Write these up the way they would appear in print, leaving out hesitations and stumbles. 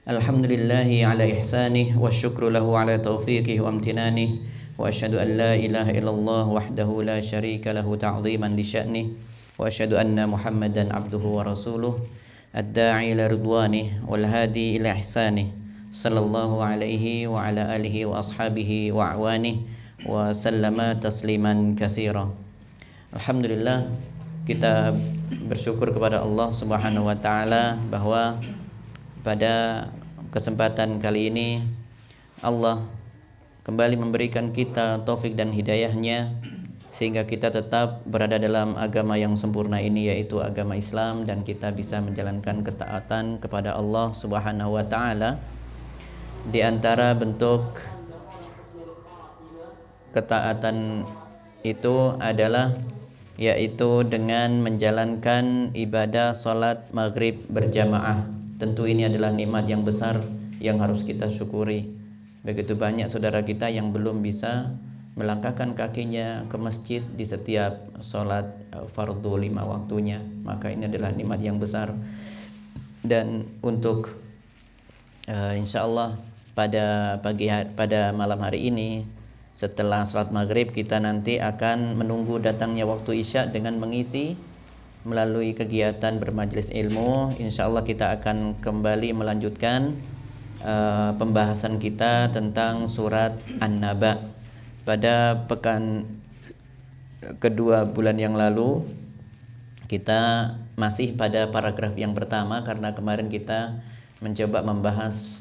Alhamdulillahi ala ihsanih wa syukru lahu ala taufiqih wa amtinanih wa asyhadu an la ilaha illallah wahdahu la syarika lahu ta'ziman li sya'nih wa asyhadu anna Muhammadan abduhu wa rasuluh ad-da'i ila ridwanih wal hadi ila ihsanih sallallahu alaihi wa ala alihi wa ashabihi wa awanih wa sallama tasliman katsira. Alhamdulillah, kita bersyukur kepada Allah Subhanahu wa taala bahwa pada kesempatan kali ini Allah kembali memberikan kita taufik dan hidayahnya sehingga kita tetap berada dalam agama yang sempurna ini, yaitu agama Islam, dan kita bisa menjalankan ketaatan kepada Allah Subhanahu wa taala. Di antara bentuk ketaatan itu adalah yaitu dengan menjalankan ibadah salat maghrib berjamaah. Tentu ini adalah nikmat yang besar yang harus kita syukuri. Begitu banyak saudara kita yang belum bisa melangkahkan kakinya ke masjid di setiap sholat fardu 5 waktunya. Maka ini adalah nikmat yang besar. Dan untuk insyaallah pada malam hari ini setelah sholat maghrib kita nanti akan menunggu datangnya waktu isya dengan mengisi melalui kegiatan bermajelis ilmu. Insyaallah kita akan kembali melanjutkan pembahasan kita tentang surat An-Naba. Pada pekan kedua bulan yang lalu kita masih pada paragraf yang pertama, karena kemarin kita mencoba membahas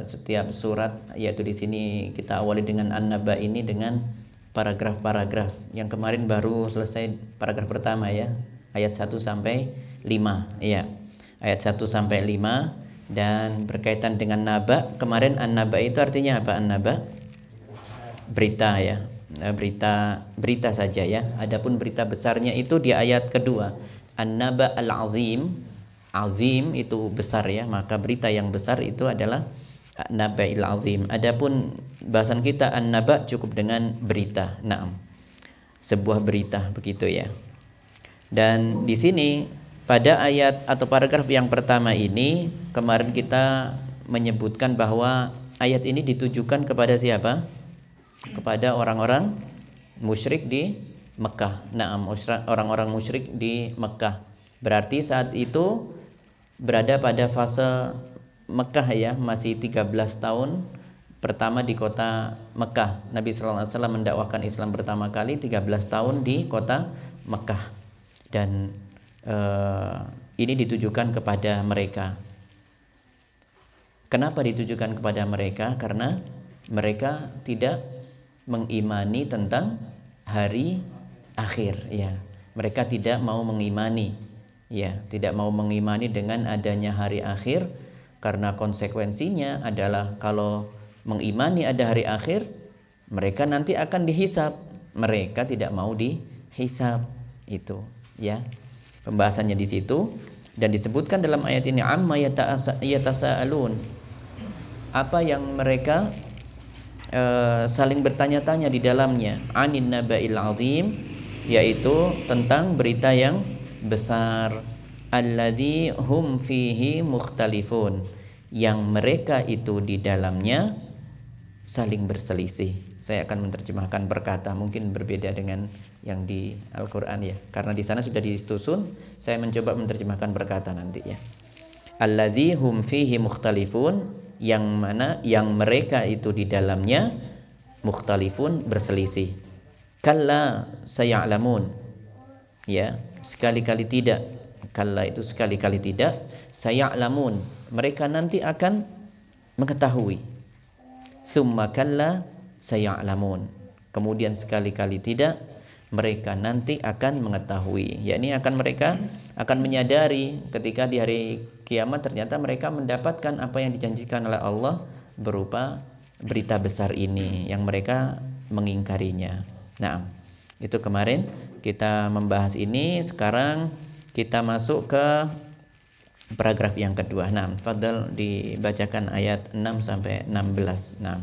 setiap surat, yaitu di sini kita awali dengan An-Naba ini dengan paragraf-paragraf. Yang kemarin baru selesai paragraf pertama ya, ayat 1 sampai 5 ya. Ayat 1 sampai 5 dan berkaitan dengan naba. Kemarin an-naba itu artinya apa? An-naba berita ya. Berita saja ya. Adapun berita besarnya itu di ayat kedua. An-naba al-azim. Azim itu besar ya, maka berita yang besar itu adalah an-naba al-azim. Adapun bahasan kita an-naba cukup dengan berita. Naam. Sebuah berita begitu ya. Dan di sini pada ayat atau paragraf yang pertama ini kemarin kita menyebutkan bahwa ayat ini ditujukan kepada siapa? Kepada orang-orang musyrik di Mekah. Naam, orang-orang musyrik di Mekah. Berarti saat itu berada pada fase Mekah ya, masih 13 tahun pertama di kota Mekah. Nabi sallallahu alaihi wasallam mendakwahkan Islam pertama kali 13 tahun di kota Mekah. Dan ini ditujukan kepada mereka. Kenapa ditujukan kepada mereka? Karena mereka tidak mengimani tentang hari akhir ya. Mereka tidak mau mengimani ya, tidak mau mengimani dengan adanya hari akhir, karena konsekuensinya adalah kalau mengimani ada hari akhir, mereka nanti akan dihisab. Mereka tidak mau dihisab itu. Ya, pembahasannya di situ, dan disebutkan dalam ayat ini amma yatasaalun, apa yang mereka saling bertanya-tanya di dalamnya, anin naba'il azim, yaitu tentang berita yang besar, alladzi hum fihi mukhtalifun, yang mereka itu di dalamnya saling berselisih. Saya akan menerjemahkan berkata, mungkin berbeda dengan yang di Al-Quran ya, karena di sana sudah disusun. Saya mencoba menerjemahkan berkata nanti ya. Alladzi hum fihi mukhtalifun, yang mana yang mereka itu di dalamnya mukhtalifun, berselisih. Kalla saya'lamun, ya, sekali-kali tidak. Kalla itu sekali-kali tidak. Saya'lamun, mereka nanti akan mengetahui. Summa kalla saya'lamun, kemudian sekali-kali tidak, mereka nanti akan mengetahui, yakni mereka akan menyadari ketika di hari kiamat ternyata mereka mendapatkan apa yang dijanjikan oleh Allah berupa berita besar ini yang mereka mengingkarinya. Nah, itu kemarin kita membahas ini. Sekarang kita masuk ke paragraf yang kedua. Nah, fadhal dibacakan ayat 6 sampai 16. Nah.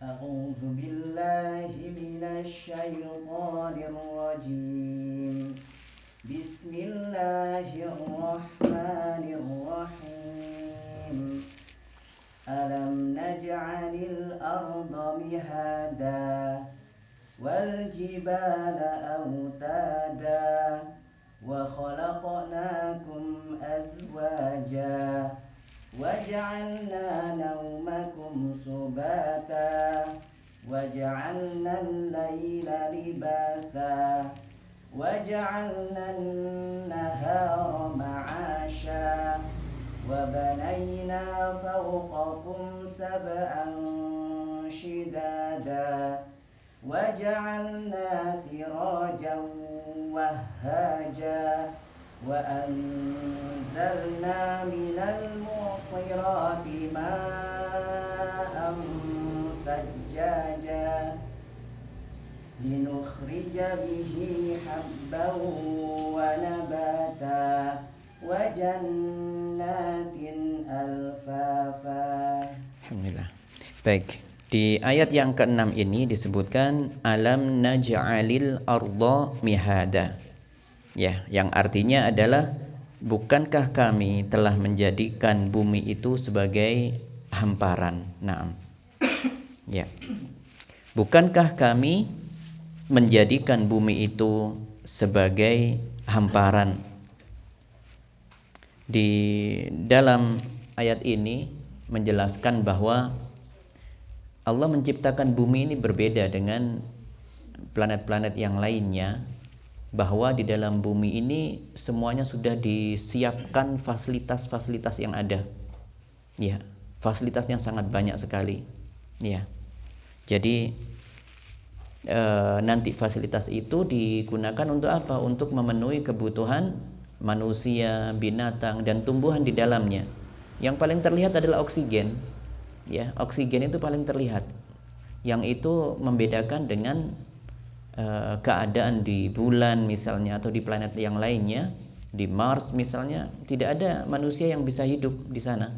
A'udzu billahi minasy syaithanir rajim. Bismillahirrahmanirrahim. Alam naj'alil arda mihada wal jibala autada wa khalaqnakum azwaja waj'alna nawmakum subata waj'alna al-laila libasa waj'alna an-nahara ma'asha وبنينا فوقكم سبعا شدادا وجعلنا سراجا وهاجا وأنزلنا من المعصرات ماء ثجاجا لنخرج به حبا ونباتا wajannatin alfafa. Alhamdulillah. Baik, di ayat yang ke-6 ini disebutkan alam naj'alil arda mihada. Ya, yang artinya adalah bukankah kami telah menjadikan bumi itu sebagai hamparan. Naam. Ya. Bukankah kami menjadikan bumi itu sebagai hamparan? Di dalam ayat ini menjelaskan bahwa Allah menciptakan bumi ini berbeda dengan planet-planet yang lainnya, bahwa di dalam bumi ini semuanya sudah disiapkan fasilitas-fasilitas yang ada. Ya, fasilitasnya sangat banyak sekali. Ya. Jadi nanti fasilitas itu digunakan untuk apa? Untuk memenuhi kebutuhan manusia, binatang, dan tumbuhan di dalamnya. Yang paling terlihat adalah oksigen. Ya, oksigen itu paling terlihat. Yang itu membedakan dengan keadaan di bulan misalnya, atau di planet yang lainnya, di Mars misalnya, tidak ada manusia yang bisa hidup di sana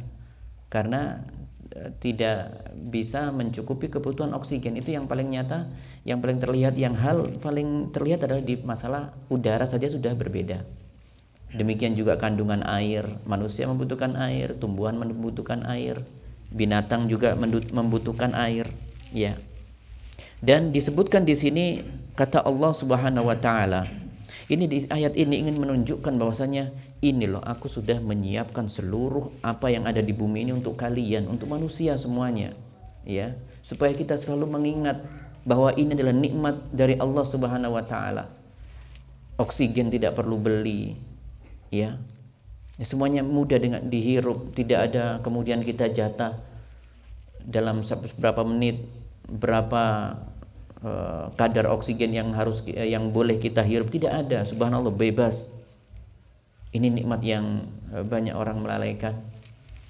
karena tidak bisa mencukupi kebutuhan oksigen. Itu yang paling nyata, yang paling terlihat. Yang hal paling terlihat adalah di masalah udara saja sudah berbeda. Demikian juga kandungan air, manusia membutuhkan air, tumbuhan membutuhkan air, binatang juga membutuhkan air, ya. Dan disebutkan di sini kata Allah Subhanahu wa taala. Ini di ayat ini ingin menunjukkan bahwasanya ini loh, aku sudah menyiapkan seluruh apa yang ada di bumi ini untuk kalian, untuk manusia semuanya, ya. Supaya kita selalu mengingat bahwa ini adalah nikmat dari Allah Subhanahu wa taala. Oksigen tidak perlu beli. Ya, semuanya mudah dengan dihirup, tidak ada kemudian kita jatah dalam berapa menit berapa kadar oksigen yang boleh kita hirup, tidak ada. Subhanallah, bebas. Ini nikmat yang banyak orang melalaikan,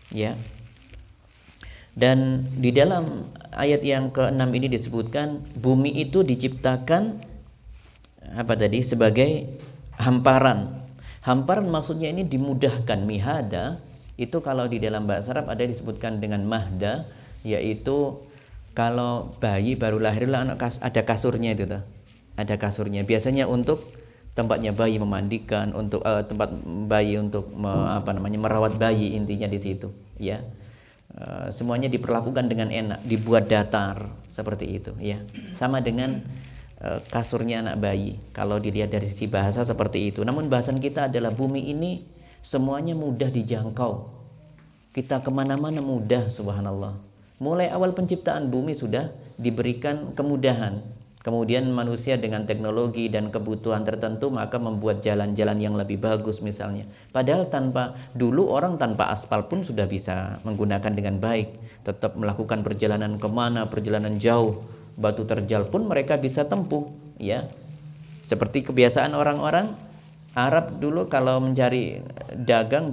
ya. Dan di dalam ayat yang ke-6 ini disebutkan bumi itu diciptakan apa tadi? Sebagai hamparan. Hamparan maksudnya ini dimudahkan. Mihada itu kalau di dalam bahasa Arab ada disebutkan dengan mahda, yaitu kalau bayi baru lahir ada kasurnya itu tuh. Ada kasurnya. Biasanya untuk tempatnya bayi memandikan, untuk tempat bayi untuk merawat bayi, intinya di situ, ya. Semuanya diperlakukan dengan enak, dibuat datar seperti itu, ya. Sama dengan kasurnya anak bayi. Kalau dilihat dari sisi bahasa seperti itu. Namun bahasan kita adalah bumi ini semuanya mudah dijangkau. Kita kemana-mana mudah, subhanallah. Mulai awal penciptaan bumi sudah diberikan kemudahan. Kemudian manusia dengan teknologi dan kebutuhan tertentu maka membuat jalan-jalan yang lebih bagus misalnya. Padahal dulu orang tanpa aspal pun sudah bisa menggunakan dengan baik. Tetap melakukan perjalanan kemana, perjalanan jauh. Batu terjal pun mereka bisa tempuh, ya. Seperti kebiasaan orang-orang Arab dulu kalau mencari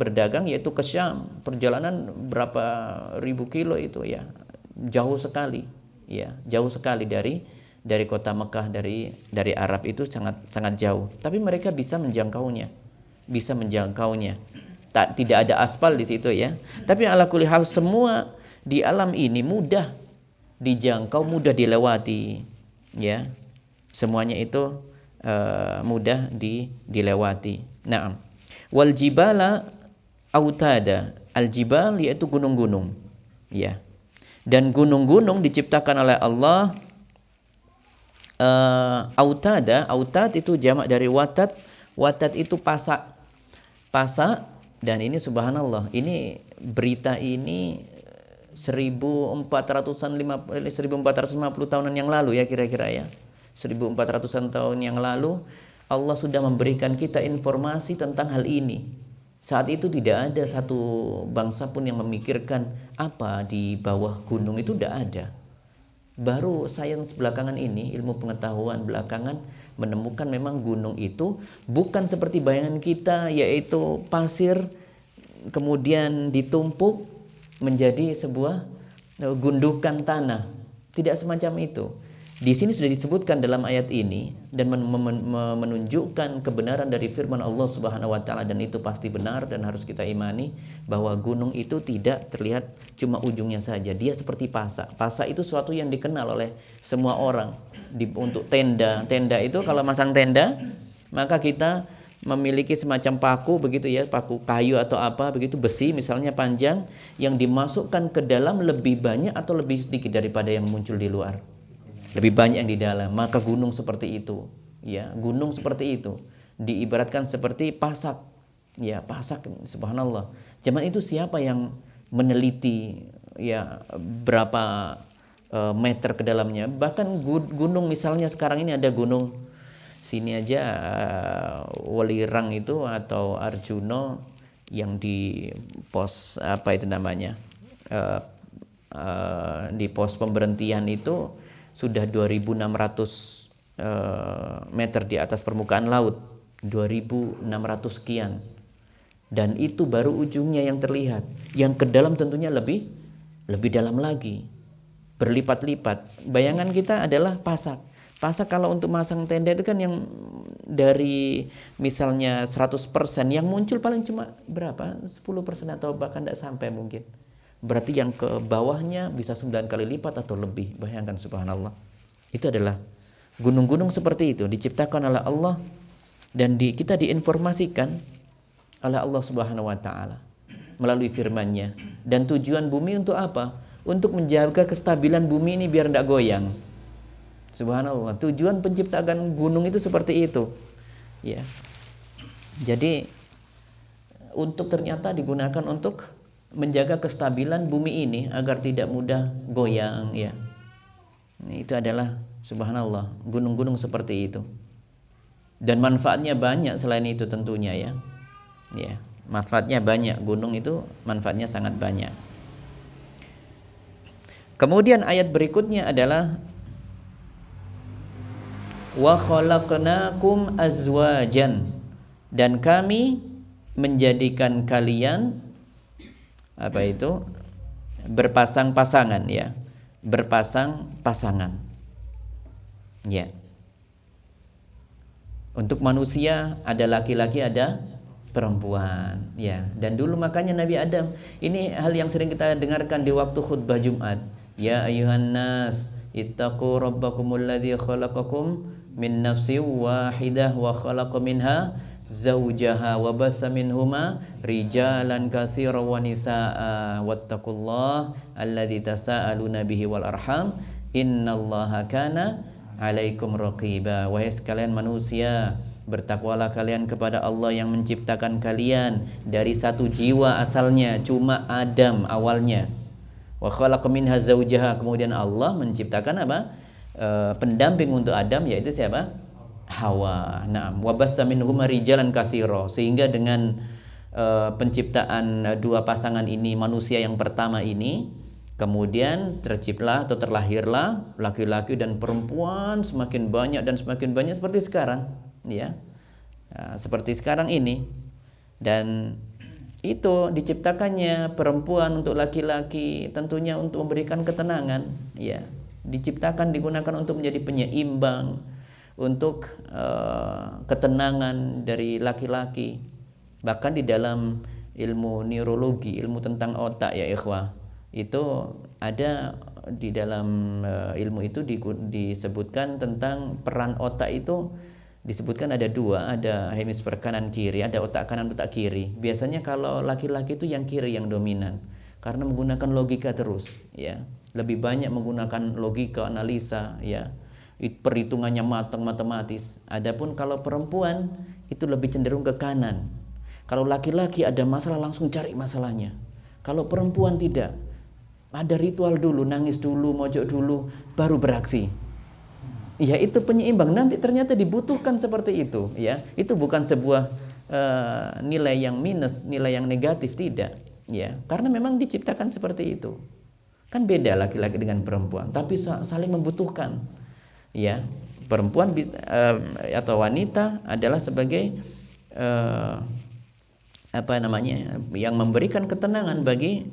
berdagang yaitu ke Syam, perjalanan berapa ribu kilo itu, ya. Jauh sekali, ya. Jauh sekali dari kota Mekah, dari Arab itu sangat jauh. Tapi mereka bisa menjangkaunya. Tidak ada aspal di situ, ya. Tapi ala kulli hal semua di alam ini mudah dijangkau, mudah dilewati, ya. Semuanya itu mudah dilewati. Naam. Wal jibala autada. Al jibal yaitu gunung-gunung. Ya. Dan gunung-gunung diciptakan oleh Allah autada. Autad itu jamak dari watat. Watat itu pasak. Pasak. Dan ini subhanallah, ini berita ini 1450 tahunan yang lalu ya kira-kira ya. 1400-an tahun yang lalu Allah sudah memberikan kita informasi tentang hal ini. Saat itu tidak ada satu bangsa pun yang memikirkan apa di bawah gunung, itu tidak ada. Baru sains belakangan ini, ilmu pengetahuan belakangan menemukan memang gunung itu bukan seperti bayangan kita, yaitu pasir kemudian ditumpuk menjadi sebuah gundukan tanah. Tidak semacam itu. Di sini sudah disebutkan dalam ayat ini dan menunjukkan kebenaran dari firman Allah Subhanahu wa taala, dan itu pasti benar dan harus kita imani bahwa gunung itu tidak terlihat cuma ujungnya saja. Dia seperti pasak. Pasak itu suatu yang dikenal oleh semua orang. Untuk tenda, tenda itu kalau masang tenda, maka kita memiliki semacam paku begitu ya, paku kayu atau apa begitu, besi misalnya panjang, yang dimasukkan ke dalam lebih banyak atau lebih sedikit daripada yang muncul di luar. Lebih banyak yang di dalam. Maka gunung seperti itu, ya, gunung seperti itu diibaratkan seperti pasak, ya, pasak. Subhanallah. Zaman itu siapa yang meneliti ya berapa meter ke dalamnya? Bahkan gunung misalnya sekarang ini ada gunung sini aja, Welirang itu atau Arjuno yang di pos apa itu namanya, di pos pemberhentian itu sudah 2.600 meter di atas permukaan laut, 2.600 sekian, dan itu baru ujungnya yang terlihat. Yang ke dalam tentunya lebih dalam lagi, berlipat-lipat. Bayangan kita adalah pasak. Pasak kalau untuk masang tenda itu kan yang dari misalnya 100%, yang muncul paling cuma berapa? 10% atau bahkan tidak sampai mungkin. Berarti yang ke bawahnya bisa 9 kali lipat atau lebih. Bayangkan, subhanallah. Itu adalah gunung-gunung seperti itu diciptakan oleh Allah, dan kita diinformasikan oleh Allah Subhanahu wa taala melalui firman-Nya. Dan tujuan bumi untuk apa? Untuk menjaga kestabilan bumi ini biar tidak goyang. Subhanallah. Tujuan penciptaan gunung itu seperti itu. Ya. Jadi ternyata digunakan untuk menjaga kestabilan bumi ini agar tidak mudah goyang, ya. Itu adalah subhanallah, gunung-gunung seperti itu. Dan manfaatnya banyak selain itu tentunya, ya. Ya, manfaatnya banyak. Gunung itu manfaatnya sangat banyak. Kemudian ayat berikutnya adalah wa khalaqnakum azwajan, dan kami menjadikan kalian apa itu? Berpasang-pasangan, ya. Berpasang-pasangan. Ya. Untuk manusia ada laki-laki, ada perempuan, ya. Dan dulu makanya Nabi Adam, ini hal yang sering kita dengarkan di waktu khutbah Jumat. Ya ayuhan nas, ittaqu rabbakumul ladzi khalaqakum min nafsin wahidah wa khalaqa minha zaujaha wa batha minhuma rijalan katsiran wa nisaa wattaqullaha alladzi tasaaluna bihi wal arham innallaha kana 'alaikum raqiba. Wahai sekalian manusia, bertakwalah kalian kepada Allah yang menciptakan kalian dari satu jiwa asalnya, cuma Adam awalnya. Wa khalaqa minha zaujaha, kemudian Allah menciptakan apa? Pendamping untuk Adam, yaitu siapa? Hawa. Naam, wa basta minhuma rijalan katsira, sehingga dengan penciptaan dua pasangan ini, manusia yang pertama ini, kemudian terciptalah atau terlahirlah laki-laki dan perempuan semakin banyak dan semakin banyak seperti sekarang, ya. Nah, seperti sekarang ini. Dan itu diciptakannya perempuan untuk laki-laki tentunya untuk memberikan ketenangan, ya. Diciptakan, digunakan untuk menjadi penyeimbang, untuk ketenangan dari laki-laki. Bahkan di dalam ilmu neurologi, ilmu tentang otak, ya ikhwah, itu ada di dalam ilmu itu disebutkan tentang peran otak itu disebutkan ada dua, ada hemisfer kanan kiri, ada otak kanan otak kiri. Biasanya kalau laki-laki itu yang kiri yang dominan karena menggunakan logika terus, ya. Lebih banyak menggunakan logika, analisa, ya. Perhitungannya matang, matematis. Adapun kalau perempuan itu lebih cenderung ke kanan. Kalau laki-laki ada masalah langsung cari masalahnya. Kalau perempuan tidak, ada ritual dulu, nangis dulu, mojok dulu, baru beraksi. Ya, itu penyeimbang. Nanti ternyata dibutuhkan seperti itu, ya. Itu bukan sebuah nilai yang minus, nilai yang negatif, tidak, ya. Karena memang diciptakan seperti itu. Kan beda laki-laki dengan perempuan, tapi saling membutuhkan, ya. Perempuan atau wanita adalah sebagai yang memberikan ketenangan bagi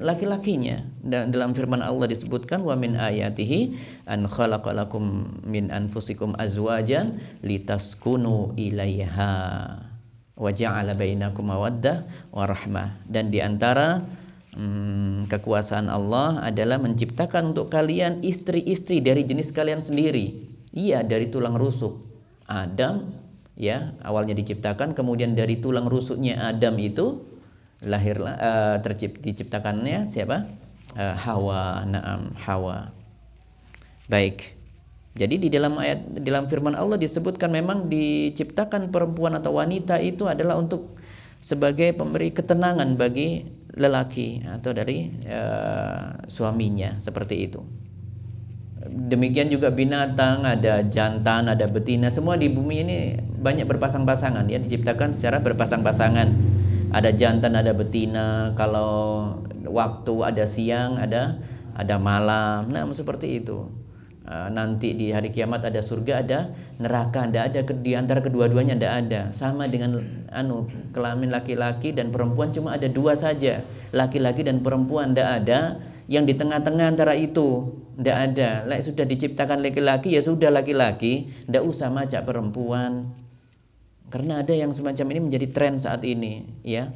laki-lakinya. Dan dalam firman Allah disebutkan wa min ayatihi an khalaqalakum min anfusikum azwajan litaskunu ilaiha wa ja'ala bainakum mawaddah wa rahmah. Dan di antara kekuasaan Allah adalah menciptakan untuk kalian istri-istri dari jenis kalian sendiri. Iya, dari tulang rusuk Adam, ya, awalnya diciptakan, kemudian dari tulang rusuknya Adam itu lahirlah diciptakannya siapa? Hawa. Naam, Hawa. Baik. Jadi di dalam firman Allah disebutkan memang diciptakan perempuan atau wanita itu adalah untuk sebagai pemberi ketenangan bagi lelaki atau dari suaminya, seperti itu. Demikian juga binatang, ada jantan, ada betina, semua di bumi ini banyak berpasang-pasangan, ya, diciptakan secara berpasang-pasangan. Ada jantan, ada betina, kalau waktu ada siang, ada malam. Nah, seperti itu. Nanti di hari kiamat ada surga, ada neraka, tidak ada di antara kedua-duanya, tidak ada. Sama dengan kelamin laki-laki dan perempuan cuma ada dua saja, laki-laki dan perempuan, tidak ada yang di tengah-tengah antara itu, tidak ada. Sudah diciptakan laki-laki, ya sudah laki-laki, tidak usah macak perempuan. Karena ada yang semacam ini menjadi tren saat ini, ya.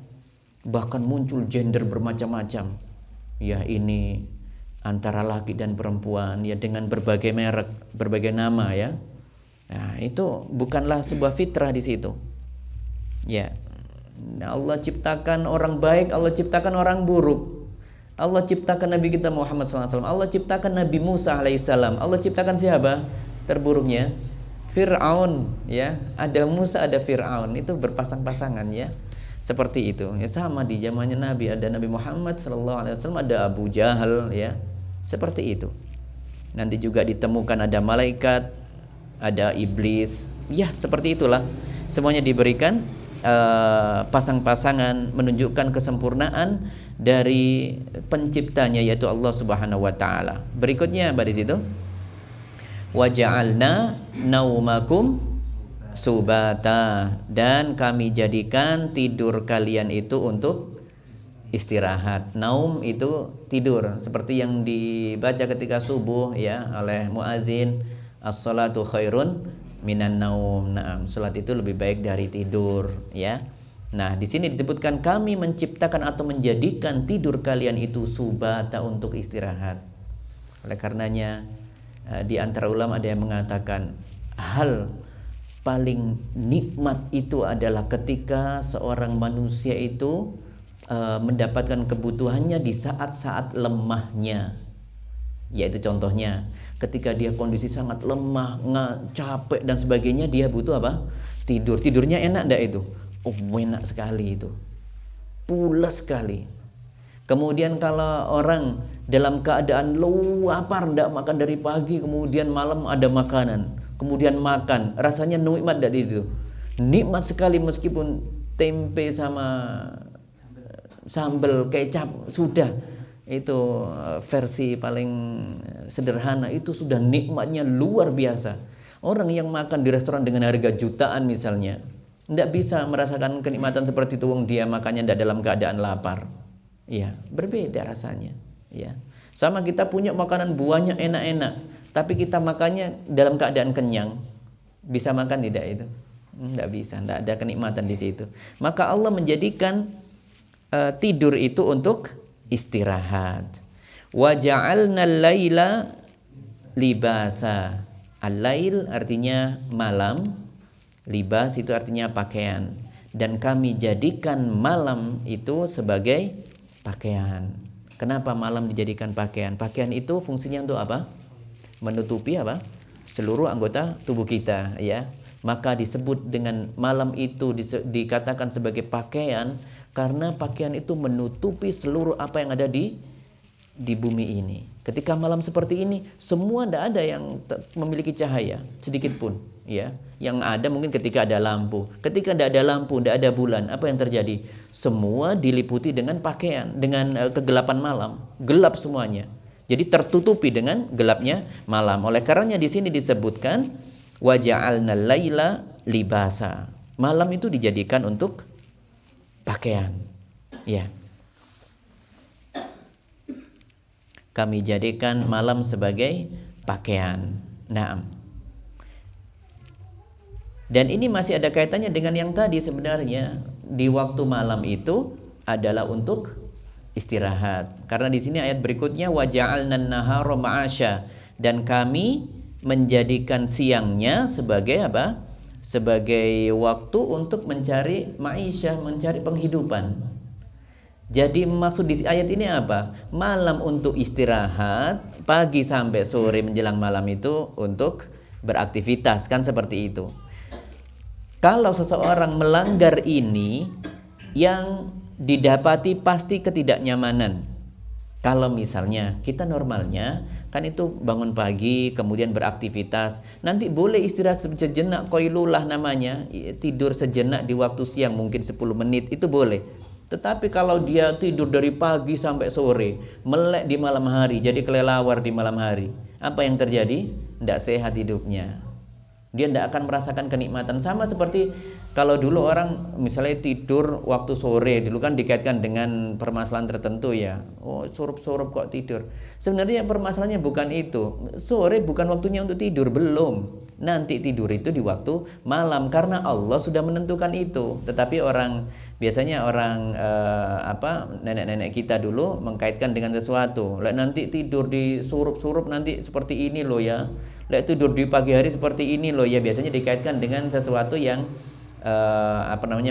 Bahkan muncul gender bermacam-macam. Ya, ini antara laki dan perempuan, ya, dengan berbagai merek, berbagai nama, ya. Nah, itu bukanlah sebuah fitrah di situ. Ya. Nah, Allah ciptakan orang baik, Allah ciptakan orang buruk. Allah ciptakan Nabi kita Muhammad SAW, Allah ciptakan Nabi Musa alaihissalam. Allah ciptakan siapa? Terburuknya Fir'aun, ya. Ada Musa, ada Fir'aun, itu berpasang-pasangan, ya. Seperti itu. Ya, sama di zamannya Nabi, ada Nabi Muhammad SAW, ada Abu Jahal, ya. Seperti itu. Nanti juga ditemukan ada malaikat, ada iblis, ya, seperti itulah. Semuanya diberikan pasang-pasangan, menunjukkan kesempurnaan dari penciptanya, yaitu Allah Subhanahu wa taala. Berikutnya di situ, wa ja'alna naumakum subata, dan kami jadikan tidur kalian itu untuk istirahat. Naum itu tidur, seperti yang dibaca ketika subuh, ya, oleh muadzin, as-salatu khairun minan naum. Nah, salat itu lebih baik dari tidur, ya. Nah, di sini disebutkan kami menciptakan atau menjadikan tidur kalian itu subata, untuk istirahat. Oleh karenanya di antara ulama ada yang mengatakan hal paling nikmat itu adalah ketika seorang manusia itu mendapatkan kebutuhannya di saat-saat lemahnya. Yaitu contohnya ketika dia kondisi sangat lemah, capek dan sebagainya, dia butuh apa? Tidur. Tidurnya enak enggak itu? Oh, enak sekali itu. Pulas sekali. Kemudian kalau orang dalam keadaan lapar, tidak makan dari pagi, kemudian malam ada makanan, kemudian makan, rasanya nikmat dari itu. Nikmat sekali, meskipun tempe sama sambal kecap, sudah itu versi paling sederhana, itu sudah nikmatnya luar biasa. Orang yang makan di restoran dengan harga jutaan misalnya, tidak bisa merasakan kenikmatan seperti itu, dia makannya tidak dalam keadaan lapar. Ya, berbeda rasanya, ya. Sama kita punya makanan buahnya enak-enak, tapi kita makannya dalam keadaan kenyang. Bisa makan tidak itu? Tidak bisa, tidak ada kenikmatan di situ. Maka Allah menjadikan tidur itu untuk istirahat. Wa ja'alnal laila libasa. Al-lail artinya malam, libas itu artinya pakaian. Dan kami jadikan malam itu sebagai pakaian. Kenapa malam dijadikan pakaian? Pakaian itu fungsinya untuk apa? Menutupi apa? Seluruh anggota tubuh kita, ya. Maka disebut dengan malam itu dikatakan sebagai pakaian karena pakaian itu menutupi seluruh apa yang ada di bumi ini. Ketika malam seperti ini, semua tidak ada yang memiliki cahaya sedikit pun, ya. Yang ada mungkin ketika ada lampu. Ketika tidak ada lampu, tidak ada bulan, apa yang terjadi? Semua diliputi dengan pakaian, dengan kegelapan malam, gelap semuanya. Jadi tertutupi dengan gelapnya malam. Oleh karenanya di sini disebutkan wa ja'alnal laila libasa. Malam itu dijadikan untuk pakaian. Ya. Kami jadikan malam sebagai pakaian. Naam. Dan ini masih ada kaitannya dengan yang tadi sebenarnya. Di waktu malam itu adalah untuk istirahat. Karena di sini ayat berikutnya wa ja'alnan nahara ma'asya, dan kami menjadikan siangnya sebagai apa? Sebagai waktu untuk mencari ma'isyah, mencari penghidupan. Jadi maksud di ayat ini apa? Malam untuk istirahat, pagi sampai sore menjelang malam itu untuk beraktivitas, kan seperti itu. Kalau seseorang melanggar ini, yang didapati pasti ketidaknyamanan. Kalau misalnya kita normalnya kan itu bangun pagi kemudian beraktivitas, nanti boleh istirahat sejenak, qailulah namanya, tidur sejenak di waktu siang mungkin 10 menit itu boleh. Tetapi kalau dia tidur dari pagi sampai sore, melek di malam hari, jadi kelelawar di malam hari, apa yang terjadi? Tidak sehat hidupnya. Dia tidak akan merasakan kenikmatan. Sama seperti kalau dulu orang misalnya tidur waktu sore, dulu kan dikaitkan dengan permasalahan tertentu, ya. Oh, surup-surup kok tidur. Sebenarnya permasalahannya bukan itu. Sore bukan waktunya untuk tidur, belum. Nanti tidur itu di waktu malam karena Allah sudah menentukan itu. Tetapi biasanya orang nenek-nenek kita dulu mengkaitkan dengan sesuatu. Nanti tidur di surup-surup nanti seperti ini loh, ya. Tidur di pagi hari seperti ini loh, ya. Biasanya dikaitkan dengan sesuatu yang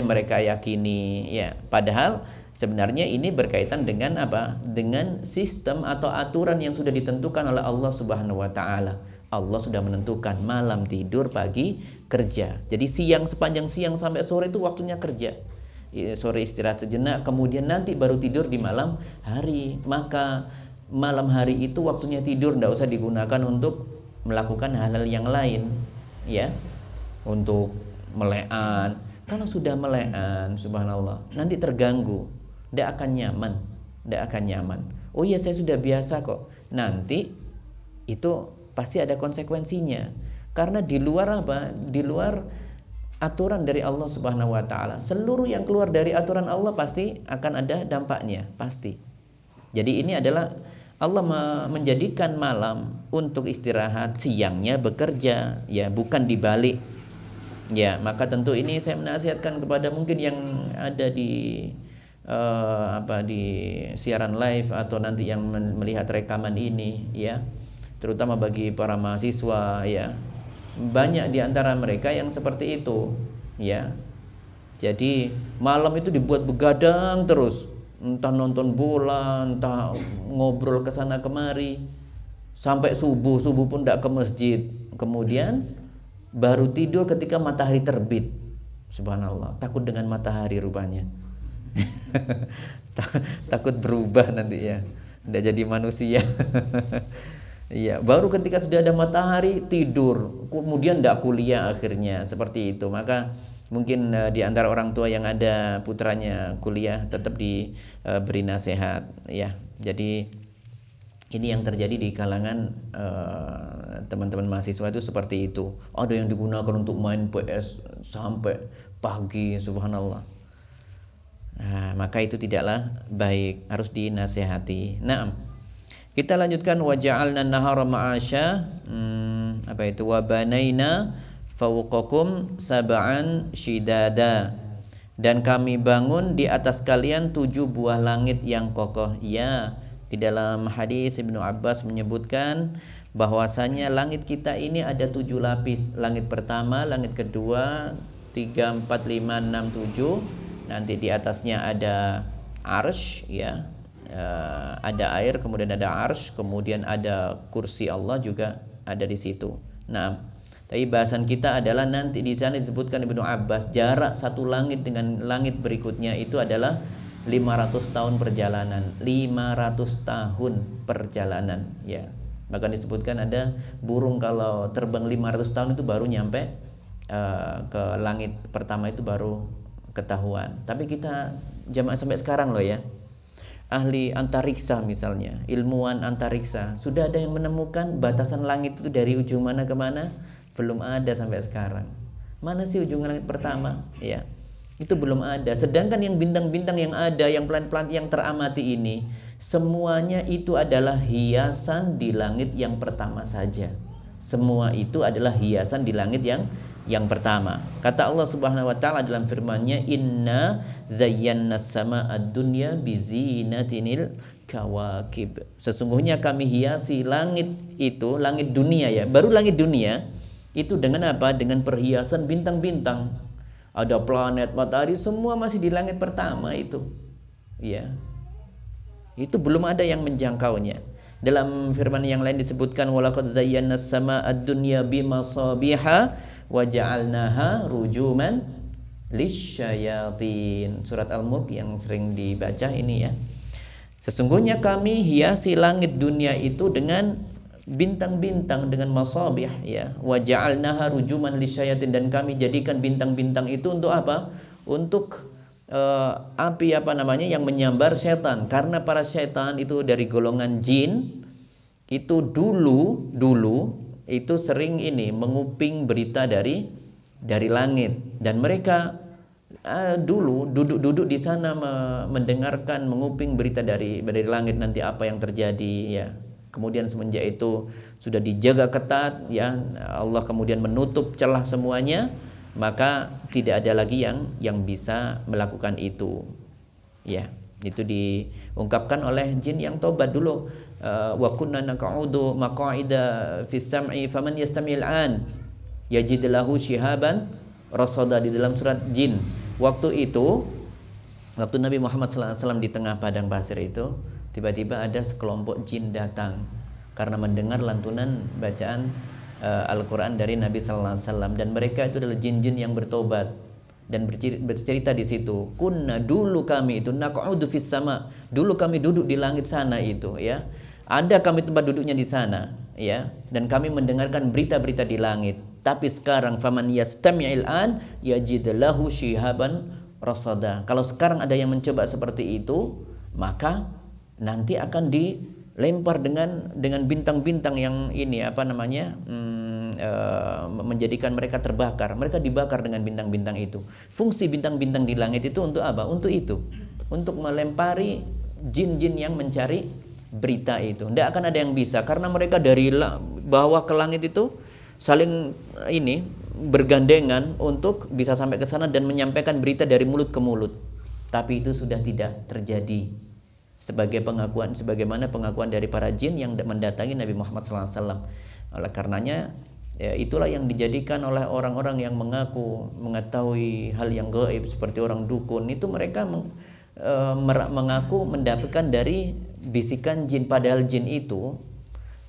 mereka yakini, ya. Padahal sebenarnya ini berkaitan dengan apa? Dengan sistem atau aturan yang sudah ditentukan oleh Allah Subhanahu wa taala. Allah sudah menentukan malam tidur, pagi kerja. Jadi sepanjang siang sampai sore itu waktunya kerja. Sore istirahat sejenak, kemudian nanti baru tidur di malam hari. Maka malam hari itu waktunya tidur, tidak usah digunakan untuk melakukan hal-hal yang lain, ya. Untuk melekan. Kalau sudah melekan, subhanallah, nanti terganggu, tidak akan nyaman. Oh iya, saya sudah biasa kok. Nanti itu pasti ada konsekuensinya. Karena di luar apa? Di luar aturan dari Allah Subhanahu wa taala. Seluruh yang keluar dari aturan Allah pasti akan ada dampaknya, pasti. Jadi ini adalah Allah menjadikan malam untuk istirahat, siangnya bekerja, ya, bukan dibalik. Ya, maka tentu ini saya menasihatkan kepada mungkin yang ada di di siaran live atau nanti yang melihat rekaman ini, ya. Terutama bagi para mahasiswa, ya. Banyak di antara mereka yang seperti itu, ya. Jadi malam itu dibuat begadang terus, entah nonton bola, entah ngobrol ke sana kemari, sampai subuh pun tidak ke masjid. Kemudian baru tidur ketika matahari terbit. Subhanallah, takut dengan matahari rupanya. Takut berubah nanti, ya, tidak jadi manusia. Iya, baru ketika sudah ada matahari tidur, kemudian tidak kuliah akhirnya, seperti itu. Maka mungkin di antara orang tua yang ada putranya kuliah tetap diberi nasihat, ya. Jadi ini yang terjadi di kalangan teman-teman mahasiswa itu seperti itu. Ada yang digunakan untuk main PS sampai pagi, subhanallah. Nah, maka itu tidaklah baik, harus dinasihati. Nah, kita lanjutkan wa ja'alna an-nahara ma'asya. Wa banaina fawqakum sab'an shidada. Dan kami bangun di atas kalian 7 buah langit yang kokoh. Ya, di dalam hadis Ibnu Abbas menyebutkan bahwasanya langit kita ini ada 7 lapis. Langit pertama, langit kedua, 3, 4, 5, 6, 7. Nanti di atasnya ada arsy, ya, ada air, kemudian ada arsy, kemudian ada kursi Allah juga ada di situ. Nah, tapi bahasan kita adalah nanti di sana disebutkan Ibnu Abbas, jarak satu langit dengan langit berikutnya itu adalah 500 tahun perjalanan. 500 tahun perjalanan, ya. Bahkan disebutkan ada burung kalau terbang 500 tahun itu baru nyampe ke langit pertama, itu baru ketahuan. Tapi kita jamaah sampai sekarang loh ya, ahli antariksa misalnya, ilmuwan antariksa, sudah ada yang menemukan batasan langit itu dari ujung mana ke mana? Belum ada sampai sekarang. Mana sih ujung langit pertama? Ya, itu belum ada. Sedangkan yang bintang-bintang yang ada, yang planet-planet yang teramati ini, semuanya itu adalah hiasan di langit yang pertama saja. Semua itu adalah hiasan di langit yang pertama. Kata Allah Subhanahu wa taala dalam firman-Nya, "Inna zayyana as-samaa'a ad-dunya bizinatinil kawakib." Sesungguhnya kami hiasi langit itu, langit dunia ya, baru langit dunia itu dengan apa? Dengan perhiasan bintang-bintang. Ada planet, matahari, semua masih di langit pertama itu. Ya. Itu belum ada yang menjangkaunya. Dalam firman yang lain disebutkan, walaqad zayyana as-samaa'a ad-dunya bimasabiha wa ja'alnaha rujuman lisyayatin. Surat Al-Mulk yang sering dibaca ini ya. Sesungguhnya kami hiasi langit dunia itu dengan bintang-bintang, dengan masabih ya. Wa ja'alnaha rujuman lisyayatin, dan kami jadikan bintang-bintang itu untuk apa? Untuk api yang menyambar setan, karena para setan itu dari golongan jin itu dulu itu sering ini menguping berita dari langit, dan mereka dulu duduk di sana mendengarkan, menguping berita dari langit nanti apa yang terjadi ya. Kemudian semenjak itu sudah dijaga ketat ya, Allah kemudian menutup celah semuanya, maka tidak ada lagi yang bisa melakukan itu. Ya, itu diungkapkan oleh jin yang tobat dulu. Wa kunna naq'udu maq'ida fis sam'i faman yastami'il an yajid lahu shihaban rasada, di dalam surat Jin. Waktu Nabi Muhammad SAW di tengah padang pasir itu, tiba-tiba ada sekelompok jin datang karena mendengar lantunan bacaan Al-Quran dari Nabi Sallallahu Alaihi Wasallam, dan mereka itu adalah jin-jin yang bertobat dan bercerita di situ. Kunna, dulu kami itu naq'udu fis sama, dulu kami duduk di langit sana itu ya. Ada kami tempat duduknya di sana ya, dan kami mendengarkan berita-berita di langit. Tapi sekarang faman yastami'il an yajid lahu shihaban rasada. Kalau sekarang ada yang mencoba seperti itu, maka nanti akan dilempar dengan bintang-bintang yang ini menjadikan mereka terbakar. Mereka dibakar dengan bintang-bintang itu. Fungsi bintang-bintang di langit itu untuk apa? Untuk itu, untuk melempari jin-jin yang mencari berita itu. Tidak akan ada yang bisa, karena mereka dari bawah ke langit itu saling bergandengan untuk bisa sampai ke sana dan menyampaikan berita dari mulut ke mulut. Tapi itu sudah tidak terjadi, sebagaimana pengakuan dari para jin yang mendatangi Nabi Muhammad SAW. Oleh karenanya ya, itulah yang dijadikan oleh orang-orang yang mengetahui hal yang gaib seperti orang dukun itu, mereka mengaku mendapatkan dari bisikan jin, padahal jin itu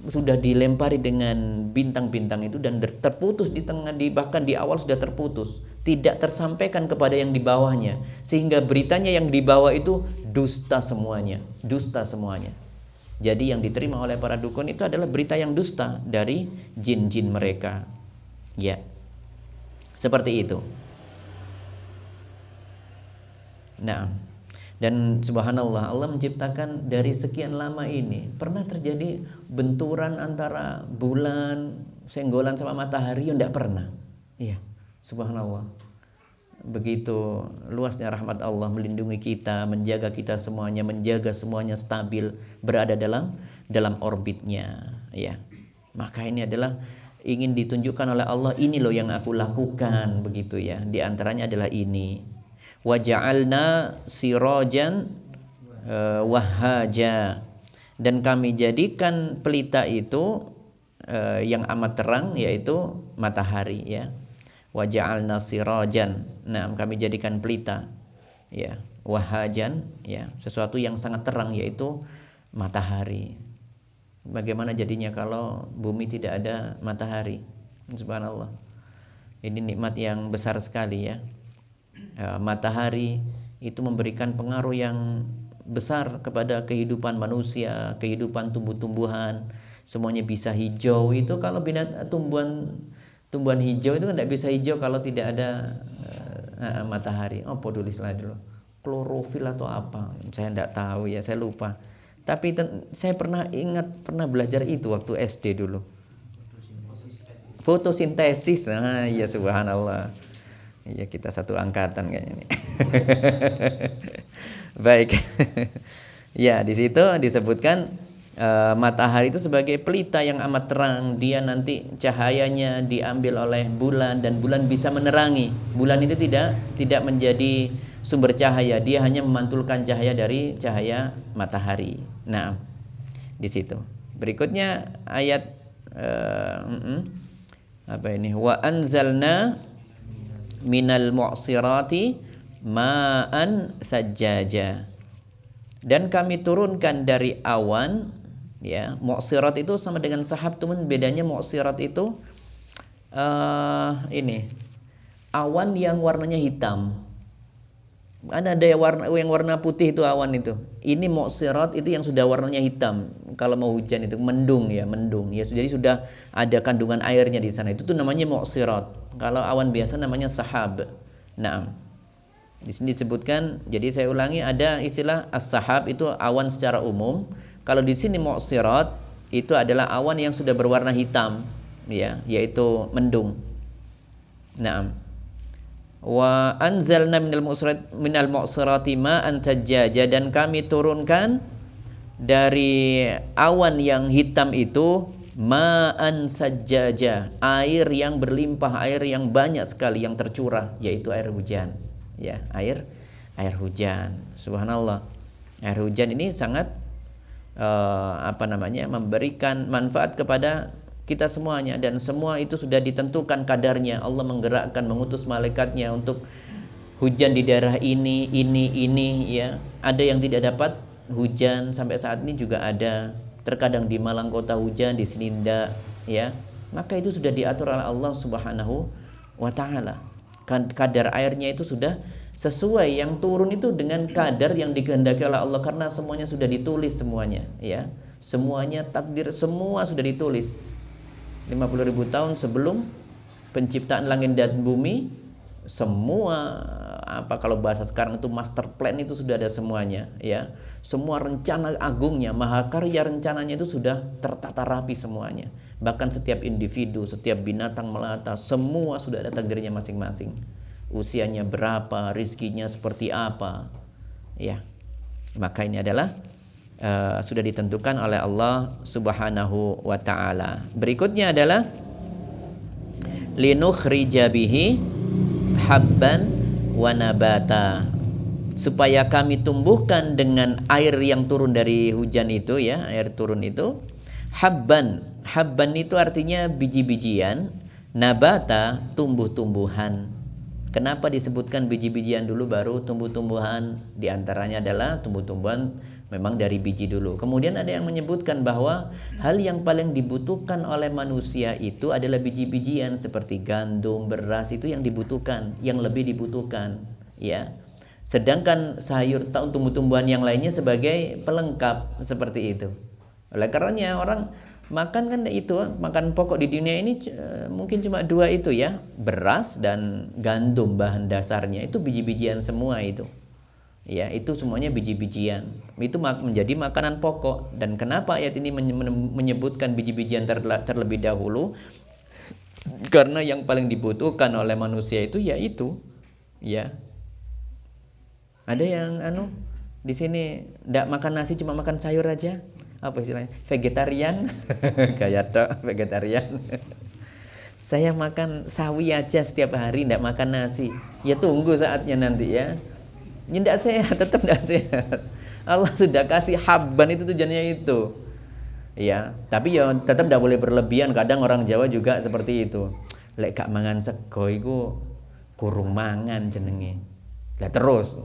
sudah dilempari dengan bintang-bintang itu dan terputus di tengah, bahkan di awal sudah terputus, tidak tersampaikan kepada yang di bawahnya, sehingga beritanya yang di bawah itu dusta semuanya. Jadi yang diterima oleh para dukun itu adalah berita yang dusta dari jin-jin mereka. Ya, seperti itu. Nah, dan subhanallah, Allah menciptakan dari sekian lama ini pernah terjadi benturan antara bulan senggolan sama matahari? Ya tidak pernah. Iya, subhanallah. Begitu luasnya rahmat Allah melindungi kita, menjaga kita semuanya, menjaga semuanya stabil, berada dalam orbitnya ya. Maka ini adalah ingin ditunjukkan oleh Allah, ini loh yang aku lakukan begitu ya. Di antaranya adalah ini. Wa ja'alna sirajan wahaja, dan kami jadikan pelita itu yang amat terang, yaitu matahari, ya. Wa ja'alna sirajan. Nah, kami jadikan pelita, ya. Wahajan, ya, sesuatu yang sangat terang, yaitu matahari. Bagaimana jadinya kalau bumi tidak ada matahari? Subhanallah. Ini nikmat yang besar sekali, ya. Matahari itu memberikan pengaruh yang besar kepada kehidupan manusia, kehidupan tumbuh-tumbuhan, semuanya bisa hijau. Itu kalau tumbuhan hijau itu kan tidak bisa hijau kalau tidak ada matahari. Oh, tulis lah dulu, klorofil atau apa, saya tidak tahu, ya, saya lupa. Tapi saya pernah belajar itu waktu SD dulu. Fotosintesis. Nah, ya, subhanallah. Ya, kita satu angkatan kayaknya nih. Baik. Ya, di situ disebutkan matahari itu sebagai pelita yang amat terang. Dia nanti cahayanya diambil oleh bulan dan bulan bisa menerangi. Bulan itu tidak menjadi sumber cahaya, dia hanya memantulkan cahaya dari cahaya matahari. Nah, di situ. Berikutnya ayat apa ini? Wa anzalna minal mu'sirati ma'an sajjaja. Dan kami turunkan dari awan, ya. Mu'sirat itu sama dengan sahab, teman, bedanya mu'sirat itu ini awan yang warnanya hitam. Ada yang warna putih, itu awan itu. Ini mu'sirat itu yang sudah warnanya hitam. Kalau mau hujan itu mendung, ya, mendung. Ya, jadi sudah ada kandungan airnya di sana. Itu tuh namanya mu'sirat. Kalau awan biasa namanya sahab. Nah, di sini disebutkan, jadi saya ulangi, ada istilah as-sahab itu awan secara umum. Kalau di sini mu'sirat itu adalah awan yang sudah berwarna hitam, ya, yaitu mendung. Nah, wa anzalna minal mu'sirati ma'an sajjaja, dan kami turunkan dari awan yang hitam itu ma'an sajjaja, air yang berlimpah, air yang banyak sekali yang tercurah, yaitu air hujan, ya, air hujan. Subhanallah. Air hujan ini sangat memberikan manfaat kepada kita semuanya, dan semua itu sudah ditentukan kadarnya. Allah menggerakkan, mengutus malaikatnya untuk hujan di daerah ini, ya. Ada yang tidak dapat hujan sampai saat ini juga ada. Terkadang di Malang kota hujan, di sini tidak, ya. Maka itu sudah diatur oleh Allah Subhanahu wa taala. Kadar airnya itu sudah sesuai, yang turun itu dengan kadar yang dikehendaki oleh Allah, karena semuanya sudah ditulis semuanya, ya. Semuanya takdir, semua sudah ditulis. 50.000 tahun sebelum penciptaan langit dan bumi, semua kalau bahasa sekarang itu master plan itu sudah ada semuanya, ya. Semua rencana agungnya, mahakarya rencananya itu sudah tertata rapi semuanya. Bahkan setiap individu, setiap binatang melata, semua sudah ada takdirnya masing-masing. Usianya berapa, rizkinya seperti apa, ya. Maka ini adalah sudah ditentukan oleh Allah Subhanahu wa taala. Berikutnya adalah linukhrija bihi habban wa nabata, supaya kami tumbuhkan dengan air yang turun dari hujan itu, ya, air turun itu. Habban itu artinya biji-bijian, nabata tumbuh-tumbuhan. Kenapa disebutkan biji-bijian dulu baru tumbuh-tumbuhan? Di antaranya adalah tumbuh-tumbuhan memang dari biji dulu. Kemudian ada yang menyebutkan bahwa hal yang paling dibutuhkan oleh manusia itu adalah biji-bijian seperti gandum, beras, itu yang dibutuhkan, yang lebih dibutuhkan, ya. Sedangkan sayur, tumbuh-tumbuhan yang lainnya sebagai pelengkap, seperti itu. Oleh karenanya orang makan kan itu, makan pokok di dunia ini mungkin cuma dua itu, ya, beras dan gandum, bahan dasarnya itu biji-bijian semua itu. Ya, itu semuanya biji-bijian. Itu menjadi makanan pokok. Dan kenapa ayat ini menyebutkan biji-bijian terlebih dahulu? Karena yang paling dibutuhkan oleh manusia itu yaitu, ya. Ada yang di sini tidak makan nasi, cuma makan sayur aja. Apa istilahnya? Vegetarian. Kayak tok vegetarian. Saya makan sawi aja setiap hari, tidak makan nasi. Ya tunggu saatnya nanti, ya. Tidak sehat, tetap tidak sehat. Allah sudah kasih habban itu tujuannya itu. Ya, tapi ya tetap tidak boleh berlebihan. Kadang orang Jawa juga seperti itu. Lek gak mangan sego iku kurung mangan jenenge. Lah terus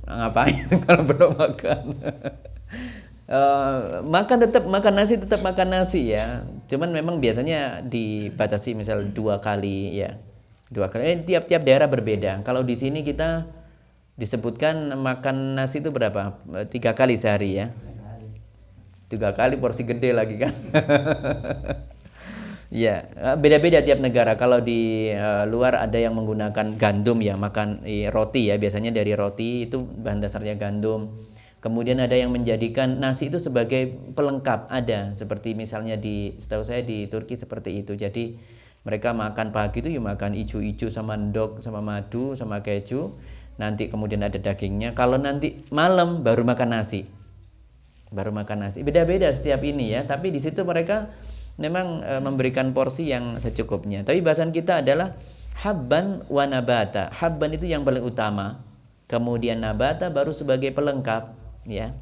ngapain kalau belum makan? Makan tetap makan nasi, tetap makan nasi ya. Cuman memang biasanya dibatasi misal 2 kali ya. 2 kali. Tiap-tiap daerah berbeda. Kalau di sini kita disebutkan makan nasi itu berapa? 3 kali sehari ya. 3 kali porsi gede lagi kan. Ya, beda-beda tiap negara. Kalau di luar ada yang menggunakan gandum ya, makan roti ya, biasanya dari roti itu bahan dasarnya gandum. Kemudian ada yang menjadikan nasi itu sebagai pelengkap, ada. Seperti misalnya setahu saya di Turki seperti itu. Jadi mereka makan pagi itu ya makan ijo-ijo sama ndok, sama madu, sama keju. Nanti kemudian ada dagingnya. Kalau nanti malam baru makan nasi. Baru makan nasi. Beda-beda setiap ini ya, tapi di situ mereka memang memberikan porsi yang secukupnya. Tapi bahasan kita adalah habban wa nabata. Habban itu yang paling utama, kemudian nabata baru sebagai pelengkap ya.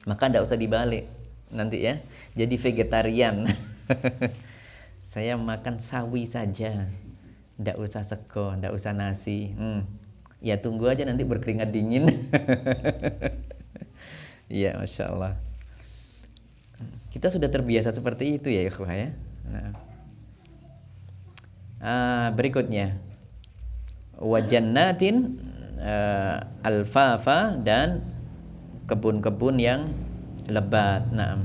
Maka tidak usah dibalik nanti ya. Jadi vegetarian. Saya makan sawi saja, tidak usah sego, tidak usah nasi. Ya tunggu aja nanti berkeringat dingin. Ya Masya Allah. Kita sudah terbiasa seperti itu ya ikhwah ya. Berikutnya wajannatin alfafa, dan kebun-kebun yang lebat. Nah,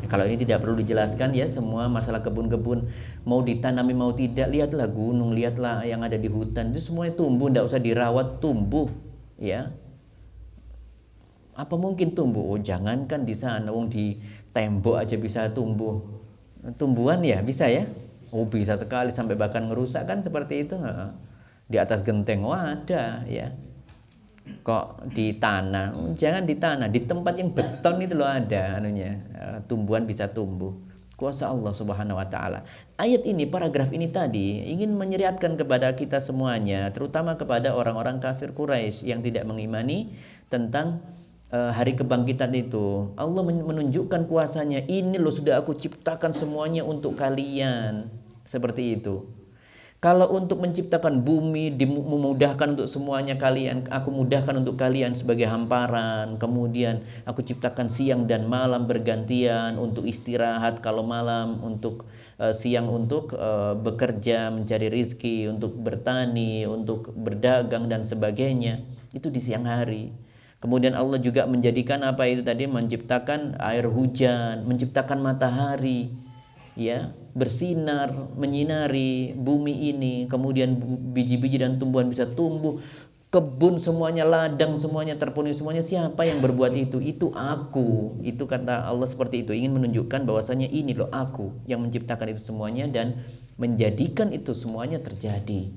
kalau ini tidak perlu dijelaskan ya, semua masalah kebun-kebun mau ditanami mau tidak, lihatlah gunung, lihatlah yang ada di hutan, itu semuanya tumbuh, tidak usah dirawat, tumbuh ya. Apa mungkin tumbuh? Oh, jangankan di sana, wong di tembok aja bisa tumbuh. Tumbuhan ya bisa ya? Oh, bisa sekali, sampai bahkan ngerusak kan seperti itu. Di atas genteng, wah ada ya. Kok di tanah? Oh, jangan di tanah, di tempat yang beton itu loh ada anunya. Tumbuhan bisa tumbuh. Kuasa Allah Subhanahu wa taala. Ayat ini, paragraf ini tadi ingin menyeriatkan kepada kita semuanya, terutama kepada orang-orang kafir Quraisy yang tidak mengimani tentang hari kebangkitan itu. Allah menunjukkan kuasanya. Ini loh sudah aku ciptakan semuanya untuk kalian. Seperti itu. Kalau untuk menciptakan bumi, memudahkan untuk semuanya kalian, aku mudahkan untuk kalian sebagai hamparan. Kemudian aku ciptakan siang dan malam bergantian untuk istirahat kalau malam, untuk siang untuk bekerja, mencari rizki, untuk bertani, untuk berdagang dan sebagainya. Itu di siang hari. Kemudian Allah juga menjadikan apa itu tadi, menciptakan air hujan, menciptakan matahari ya, bersinar, menyinari bumi ini. Kemudian biji-biji dan tumbuhan bisa tumbuh, kebun semuanya, ladang semuanya terpenuhi semuanya. Siapa yang berbuat itu? Itu aku. Itu kata Allah seperti itu, ingin menunjukkan bahwasanya ini loh aku yang menciptakan itu semuanya dan menjadikan itu semuanya terjadi.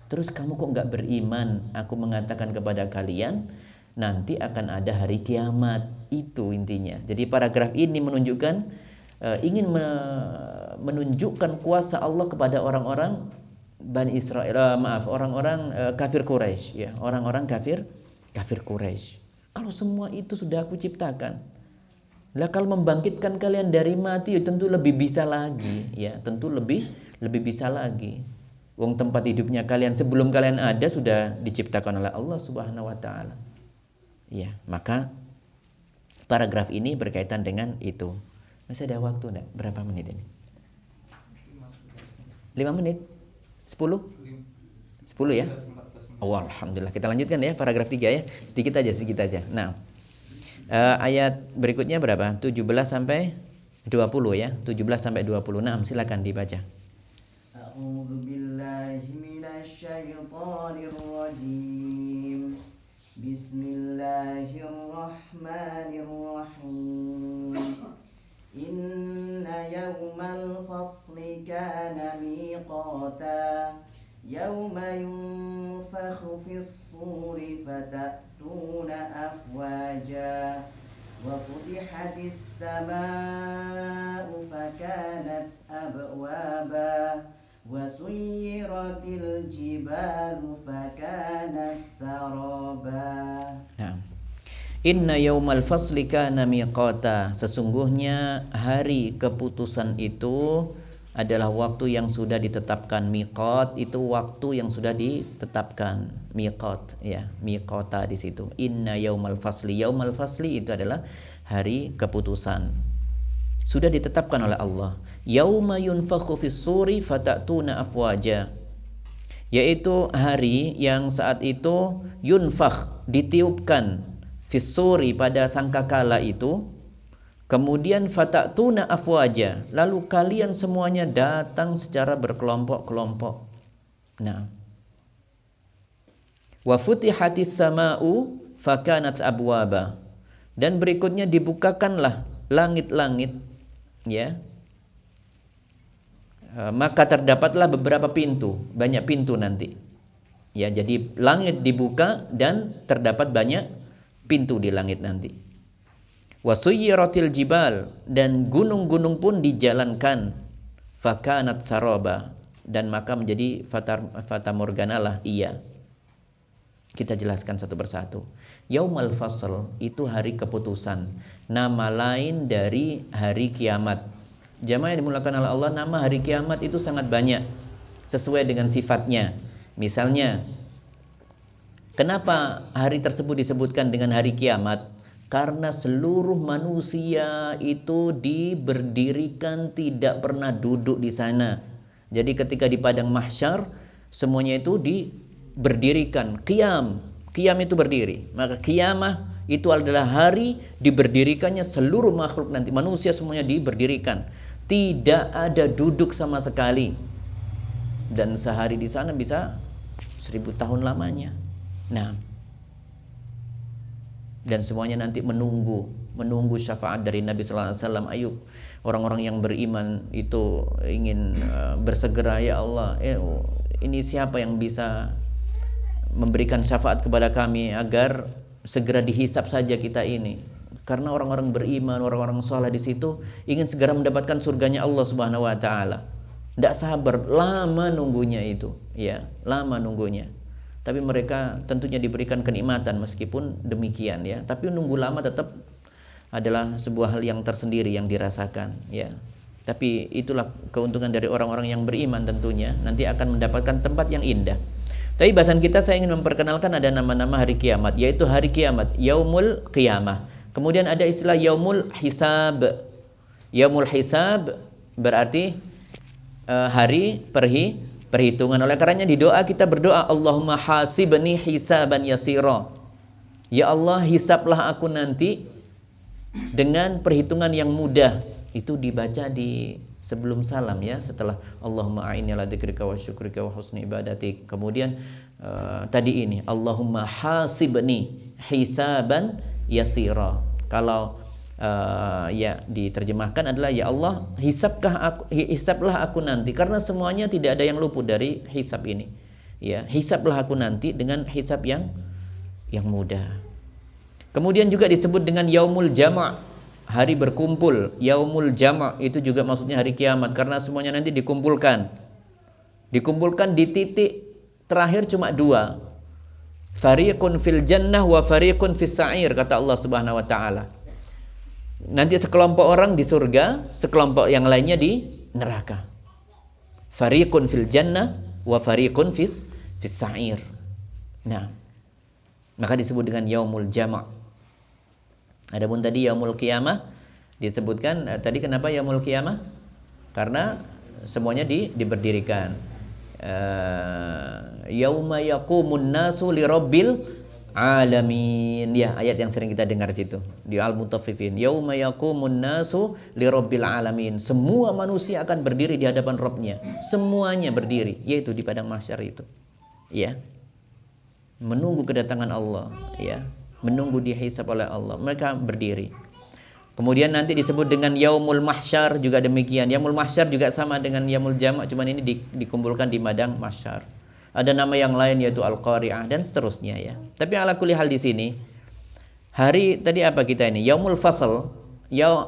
Terus kamu kok nggak beriman? Aku mengatakan kepada kalian, nanti akan ada hari kiamat. Itu intinya. Jadi paragraf ini menunjukkan ingin menunjukkan kuasa Allah kepada orang-orang Bani Israel, orang-orang kafir Quraisy ya, orang-orang kafir Quraisy. Kalau semua itu sudah aku ciptakan, lah kalau membangkitkan kalian dari mati ya tentu lebih bisa lagi ya, tentu lebih bisa lagi. Wong tempat hidupnya kalian sebelum kalian ada sudah diciptakan oleh Allah Subhanahu wa taala. Ya, maka paragraf ini berkaitan dengan itu. Masih ada waktu enggak? Berapa menit ini? 5 menit? 10? 10 ya? Oh, alhamdulillah. Kita lanjutkan ya paragraf 3 ya. Sedikit aja. Nah, ayat berikutnya berapa? 17 sampai 20 ya. 17 sampai 20. Nah, silakan dibaca. A'udzu billahi minasyaitonir rajim. Bismillahirrahmanirrahim. Inna yawmal fasli kana miqata. Yawma yunfakhu fis-suri fatatuna afwaja. Wa futihatis samaa'u fakanat abwaba. وَسُيِّرَتِ الْجِبَالُ فَكَانَتْ سَرَابًا. Nah, Inna yaumal fasli kana miqata. Sesungguhnya hari keputusan itu adalah waktu yang sudah ditetapkan. Miqat itu waktu yang sudah ditetapkan. Miqat ya, miqata di situ. Inna yaumal fasli. Yaumal fasli itu adalah hari keputusan. Sudah ditetapkan oleh Allah. Yauma yunfakhu fis suri fatatuna afwaja. Yaitu hari yang saat itu yunfakh, ditiupkan, fis-suri pada sangkakala itu, kemudian fatatuna afwaja, lalu kalian semuanya datang secara berkelompok-kelompok. Nah, wa futihatis sama'u fakanat abwaba, dan berikutnya dibukakanlah langit-langit, ya, maka terdapatlah beberapa pintu, banyak pintu nanti. Ya, jadi langit dibuka dan terdapat banyak pintu di langit nanti. Wasuyiratil jibal, dan gunung-gunung pun dijalankan. Fakanat saraba, dan maka menjadi fata morgana lah ia. Kita jelaskan satu persatu. Yaumal fasl itu hari keputusan, nama lain dari hari kiamat. Jamaah yang dimulakan oleh Allah, nama hari kiamat itu sangat banyak sesuai dengan sifatnya. Misalnya, kenapa hari tersebut disebutkan dengan hari kiamat? Karena seluruh manusia itu diberdirikan, tidak pernah duduk di sana. Jadi ketika di padang mahsyar, semuanya itu diberdirikan. Qiyam itu berdiri. Maka qiyamah itu adalah hari diberdirikannya seluruh makhluk nanti. Manusia semuanya diberdirikan. Tidak ada duduk sama sekali. Dan sehari di sana bisa 1000 tahun lamanya. Nah, dan semuanya nanti menunggu syafaat dari Nabi sallallahu alaihi wasallam. Ayo, orang-orang yang beriman itu ingin bersegera, ya Allah, ini siapa yang bisa memberikan syafaat kepada kami agar segera dihisap saja kita ini. Karena orang-orang beriman, orang-orang saleh di situ ingin segera mendapatkan surganya Allah Subhanahu wa taala. Tidak sabar, lama nunggunya itu, ya, lama nunggunya. Tapi mereka tentunya diberikan kenikmatan meskipun demikian, ya. Tapi nunggu lama tetap adalah sebuah hal yang tersendiri yang dirasakan, ya. Tapi itulah keuntungan dari orang-orang yang beriman tentunya, nanti akan mendapatkan tempat yang indah. Tapi bahasan kita, saya ingin memperkenalkan ada nama-nama hari kiamat, yaitu hari kiamat, yaumul qiyamah. Kemudian ada istilah yaumul hisab. Yaumul hisab berarti hari perhitungan. Oleh karenanya di doa kita berdoa, Allahumma hasibni hisaban yasira. Ya Allah, hisablah aku nanti dengan perhitungan yang mudah. Itu dibaca di sebelum salam, ya, setelah Allahumma a'inni ala dzikrika wa syukrika wa husni ibadatik. Kemudian tadi ini Allahumma hasibni hisaban yasira. Kalau ya diterjemahkan adalah, ya Allah, hisablah aku nanti, karena semuanya tidak ada yang luput dari hisab ini. Ya, hisablah aku nanti dengan hisab yang mudah. Kemudian juga disebut dengan yaumul jama', hari berkumpul. Yaumul jama' itu juga maksudnya hari kiamat, karena semuanya nanti dikumpulkan di titik terakhir cuma dua. Fariqun fil jannah wa fariqun fis sa'ir, kata Allah Subhanahu wa taala. Nanti sekelompok orang di surga, sekelompok yang lainnya di neraka. Fariqun fil jannah wa fariqun fis sa'ir. Nah, maka disebut dengan yaumul jama'. Adapun tadi yaumul qiyamah disebutkan tadi, kenapa yaumul qiyamah? Karena semuanya diberdirikan. Yauma yaqumun nasu lirabbil alamin, ya, ayat yang sering kita dengar situ di Al-Mutaffifin. Yauma yaqumun nasu lirabbil alamin, semua manusia akan berdiri di hadapan Rabbnya, semuanya berdiri, yaitu di padang mahsyar itu, ya, menunggu kedatangan Allah, ya, menunggu dihisab oleh Allah. Mereka berdiri. Kemudian nanti disebut dengan yaumul mahsyar, juga demikian. Yaumul mahsyar juga sama dengan yaumul jama', cuman ini dikumpulkan di padang mahsyar. Ada nama yang lain yaitu al-qari'ah dan seterusnya, ya. Tapi ala kulli hal di sini hari tadi apa kita ini? Yaumul fasl,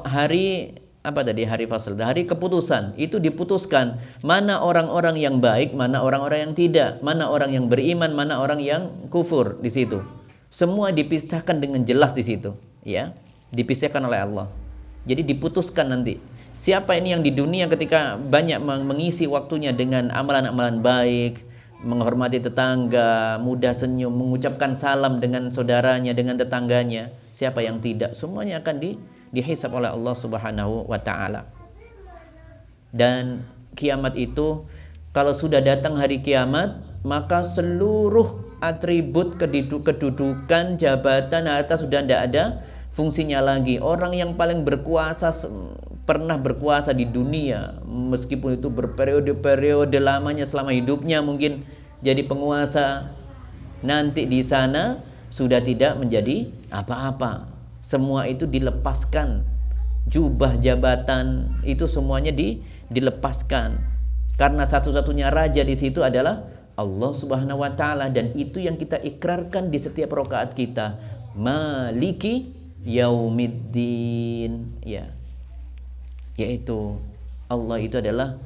hari apa tadi? Hari fasl, hari keputusan. Itu diputuskan mana orang-orang yang baik, mana orang-orang yang tidak, mana orang yang beriman, mana orang yang kufur di situ. Semua dipisahkan dengan jelas di situ, ya. Dipisahkan oleh Allah. Jadi diputuskan nanti. Siapa ini yang di dunia ketika banyak mengisi waktunya dengan amalan-amalan baik, menghormati tetangga, mudah senyum, mengucapkan salam dengan saudaranya, dengan tetangganya. Siapa yang tidak? Semuanya akan dihisab oleh Allah Subhanahu wa taala. Dan kiamat itu, kalau sudah datang hari kiamat, maka seluruh atribut kedudukan, jabatan, harta sudah tidak ada fungsinya lagi. Orang yang paling berkuasa, pernah berkuasa di dunia, meskipun itu berperiode-periode lamanya selama hidupnya mungkin jadi penguasa, nanti di sana sudah tidak menjadi apa-apa. Semua itu dilepaskan. Jubah jabatan itu semuanya dilepaskan. Karena satu-satunya raja di situ adalah Allah Subhanahu wa taala, dan itu yang kita ikrarkan di setiap rakaat kita. Maliki yaumiddin, ya. Yaitu Allah itu adalah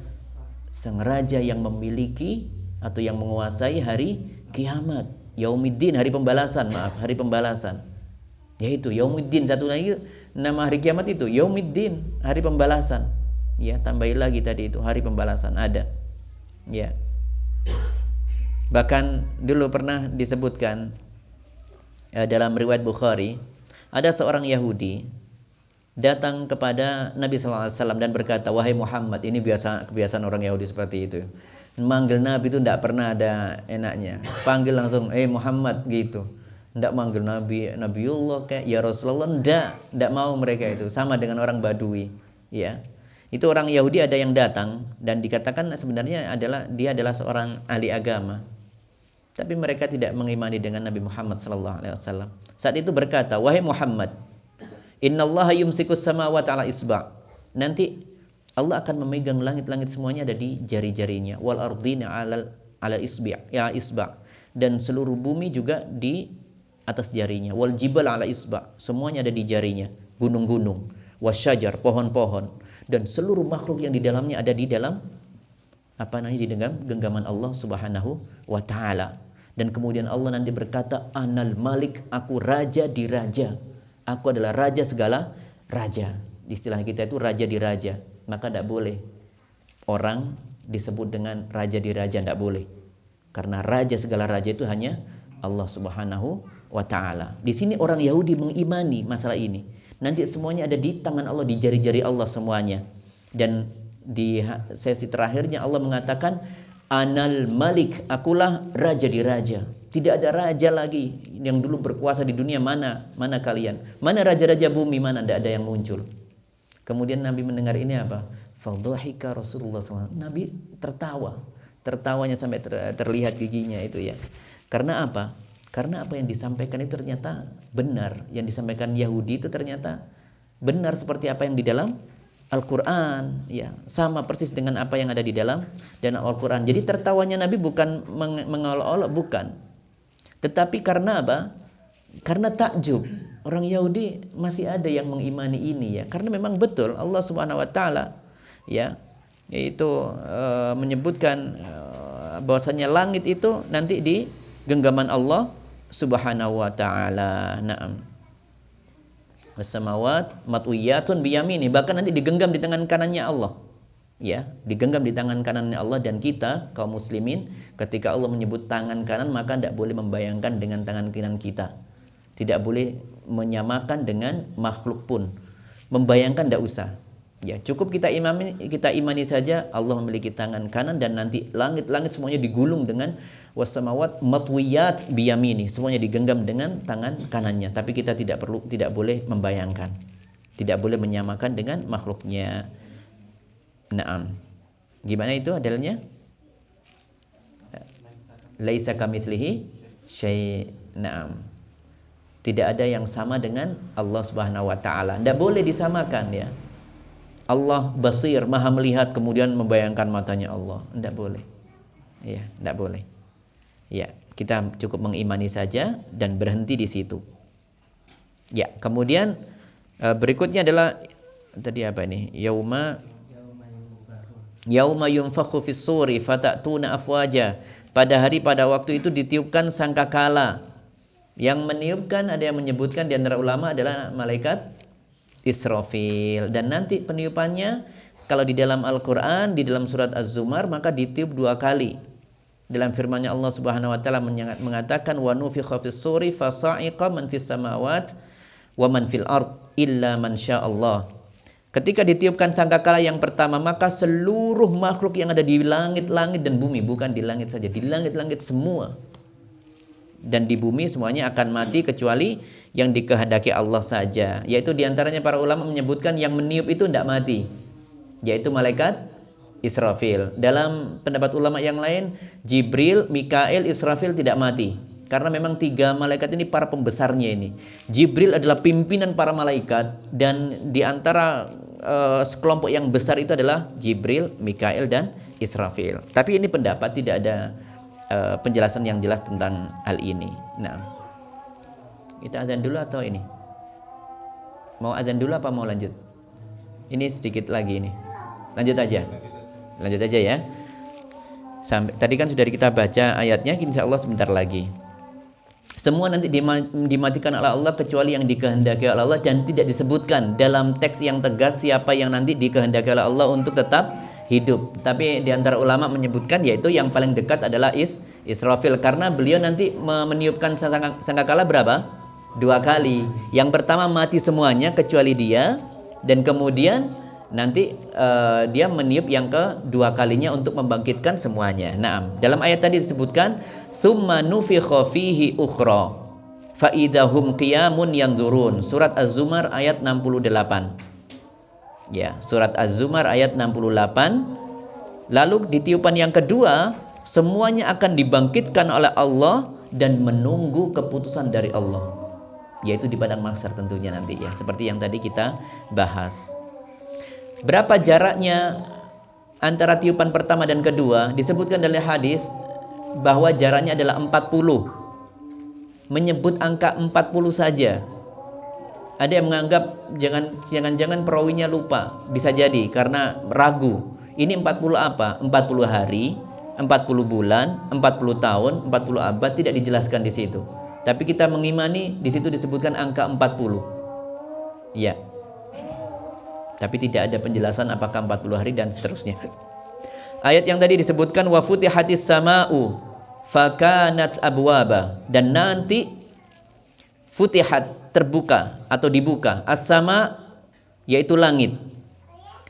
sang raja yang memiliki atau yang menguasai hari kiamat. Yaumiddin, hari pembalasan, hari pembalasan. Yaitu yaumiddin, satu lagi nama hari kiamat itu yaumiddin, hari pembalasan. Ya, tambahin lagi tadi itu hari pembalasan ada. Ya. Bahkan dulu pernah disebutkan dalam riwayat Bukhari, ada seorang Yahudi datang kepada Nabi sallallahu alaihi wasallam dan berkata, "Wahai Muhammad," ini kebiasaan orang Yahudi seperti itu. Manggil Nabi itu tidak pernah ada enaknya. Panggil langsung, Muhammad," gitu. Tidak manggil Nabi, Nabiullah kayak ya Rasulullah, tidak mau mereka itu. Sama dengan orang Badui, ya. Itu orang Yahudi ada yang datang dan dikatakan sebenarnya dia adalah seorang ahli agama. Tapi mereka tidak mengimani dengan Nabi Muhammad sallallahu alaihi wasallam. Saat itu berkata, "Wahai Muhammad, innallaha yumsikus samawati ala isba'." Nanti Allah akan memegang langit-langit semuanya ada di jari-jarinya. Wal ardina ala isba', ya isba'. Dan seluruh bumi juga di atas jarinya. Wal jibal ala isba', semuanya ada di jarinya. Gunung-gunung, wasyajar, pohon-pohon, dan seluruh makhluk yang di dalamnya ada di dalam di genggaman Allah Subhanahu wa taala. Dan kemudian Allah nanti berkata, "Anal Malik," aku raja di raja. Aku adalah raja segala raja. Istilah kita itu raja di raja. Maka tidak boleh orang disebut dengan raja di raja, tidak boleh. Karena raja segala raja itu hanya Allah Subhanahu wa taala. Di sini orang Yahudi mengimani masalah ini. Nanti semuanya ada di tangan Allah, di jari-jari Allah semuanya. Dan di sesi terakhirnya Allah mengatakan, "Anal Malik," akulah raja di raja. Tidak ada raja lagi yang dulu berkuasa di dunia. Mana kalian? Mana raja-raja bumi? Mana? Tidak ada yang muncul. Kemudian Nabi mendengar ini apa? Fadhahika Rasulullah SAW. Nabi tertawa. Tertawanya sampai terlihat giginya itu ya. Karena apa? Karena apa yang disampaikan itu ternyata benar. Yang disampaikan Yahudi itu ternyata benar seperti apa yang di dalam Al-Quran, ya, sama persis dengan apa yang ada di dalam Al-Quran. Jadi tertawanya Nabi bukan mengolok-olok, bukan. Tetapi karena apa? Karena takjub. Orang Yahudi masih ada yang mengimani ini ya. Karena memang betul Allah Subhanahu wa taala ya, yaitu menyebutkan bahwasanya langit itu nanti di genggaman Allah Subhanahu wa taala. Naam. Wasamawat matwiyatun biyamini, bahkan nanti digenggam di tangan kanannya Allah. Ya, digenggam di tangan kanannya Allah. Dan kita kaum muslimin ketika Allah menyebut tangan kanan, maka tidak boleh membayangkan dengan tangan kanan kita. Tidak boleh menyamakan dengan makhluk pun. Membayangkan tidak usah. Ya, cukup kita imani saja Allah memiliki tangan kanan, dan nanti langit-langit semuanya digulung dengan wasamawat matwiyat biyamini, semuanya digenggam dengan tangan kanannya. Tapi kita tidak boleh membayangkan, tidak boleh menyamakan dengan makhluknya. Naam. Gimana itu adalnya? Laisa kamitslihi syai'. Naam. Tidak ada yang sama dengan Allah Subhanahu wa taala. Tidak boleh disamakan ya. Allah basir, maha melihat, kemudian membayangkan matanya Allah. Tidak boleh. Ya, tidak boleh. Ya, kita cukup mengimani saja dan berhenti di situ. Ya, kemudian berikutnya adalah tadi apa ini? Yauma yunfakhu fis suri fatatuna afwaja. Pada waktu itu ditiupkan sangkakala. Yang meniupkan ada yang menyebutkan di antara ulama adalah malaikat Israfil. Dan nanti peniupannya kalau di dalam Al-Quran, di dalam surat Az-Zumar, maka ditiup 2 kali. Dalam firman-Nya Allah Subhanahu wa taala mengatakan wa nufikha fis suri fasa'iqa man fis samawati wa man fil ard illa man sya'allah. Ketika ditiupkan sangkakala yang pertama, maka seluruh makhluk yang ada di langit-langit dan bumi, bukan di langit saja, di langit-langit semua dan di bumi semuanya akan mati kecuali yang dikehendaki Allah saja. Yaitu diantaranya para ulama menyebutkan yang meniup itu tidak mati, yaitu malaikat Israfil. Dalam pendapat ulama yang lain, Jibril, Mikail, Israfil tidak mati, karena memang 3 malaikat ini para pembesarnya ini. Jibril adalah pimpinan para malaikat, dan diantara sekelompok yang besar itu adalah Jibril, Mikail, dan Israfil. Tapi ini pendapat, tidak ada penjelasan yang jelas tentang hal ini. Nah, kita azan dulu atau ini? Mau azan dulu apa mau lanjut? Ini sedikit lagi ini. Lanjut aja ya. Sampai tadi kan sudah kita baca ayatnya, insya Allah sebentar lagi. Semua nanti dimatikan oleh Allah kecuali yang dikehendaki oleh Allah, dan tidak disebutkan dalam teks yang tegas siapa yang nanti dikehendaki oleh Allah untuk tetap hidup. Tapi diantara ulama menyebutkan yaitu yang paling dekat adalah Israfil, karena beliau nanti meniupkan sangkakala berapa? 2 kali. Yang pertama mati semuanya kecuali dia, dan kemudian nanti dia meniup yang kedua kalinya untuk membangkitkan semuanya. Nah, dalam ayat tadi disebutkan summa nufikha fihi ukhra fa idahum qiyamun yanzurun. Surat Az-Zumar ayat 68. Ya, surat Az-Zumar ayat 68. Lalu di tiupan yang kedua semuanya akan dibangkitkan oleh Allah dan menunggu keputusan dari Allah, yaitu di padang mahsyar tentunya nanti ya, seperti yang tadi kita bahas. Berapa jaraknya antara tiupan pertama dan kedua? Disebutkan dalam hadis bahwa jaraknya adalah 40. Menyebut angka 40 saja. Ada yang menganggap jangan-jangan perawinya lupa, bisa jadi karena ragu. Ini 40 apa? 40 hari, 40 bulan, 40 tahun, 40 abad, tidak dijelaskan di situ. Tapi kita mengimani di situ disebutkan angka 40. Ya. Tapi tidak ada penjelasan apakah 40 hari dan seterusnya. Ayat yang tadi disebutkan wa futihatis sama'u fakanat abwaba, dan nanti futihat terbuka atau dibuka, as-sama yaitu langit.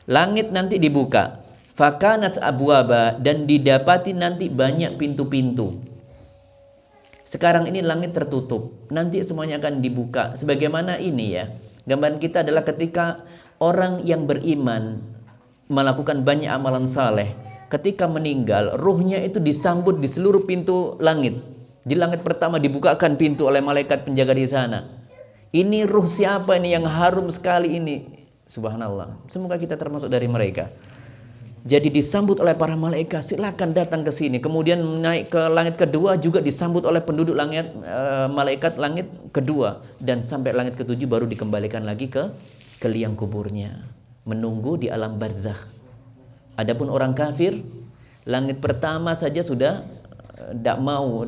Langit nanti dibuka, fakanat abwaba, dan didapati nanti banyak pintu-pintu. Sekarang ini langit tertutup, nanti semuanya akan dibuka. Sebagaimana ini ya, gambaran kita adalah ketika orang yang beriman melakukan banyak amalan saleh, ketika meninggal ruhnya itu disambut di seluruh pintu langit. Di langit pertama dibukakan pintu oleh malaikat penjaga di sana. Ini ruh siapa ini yang harum sekali ini? Subhanallah. Semoga kita termasuk dari mereka. Jadi disambut oleh para malaikat, silakan datang ke sini. Kemudian naik ke langit kedua juga disambut oleh penduduk langit, malaikat langit kedua, dan sampai langit ketujuh baru dikembalikan lagi ke liang kuburnya, menunggu di alam barzakh. Adapun orang kafir, langit pertama saja sudah tidak mau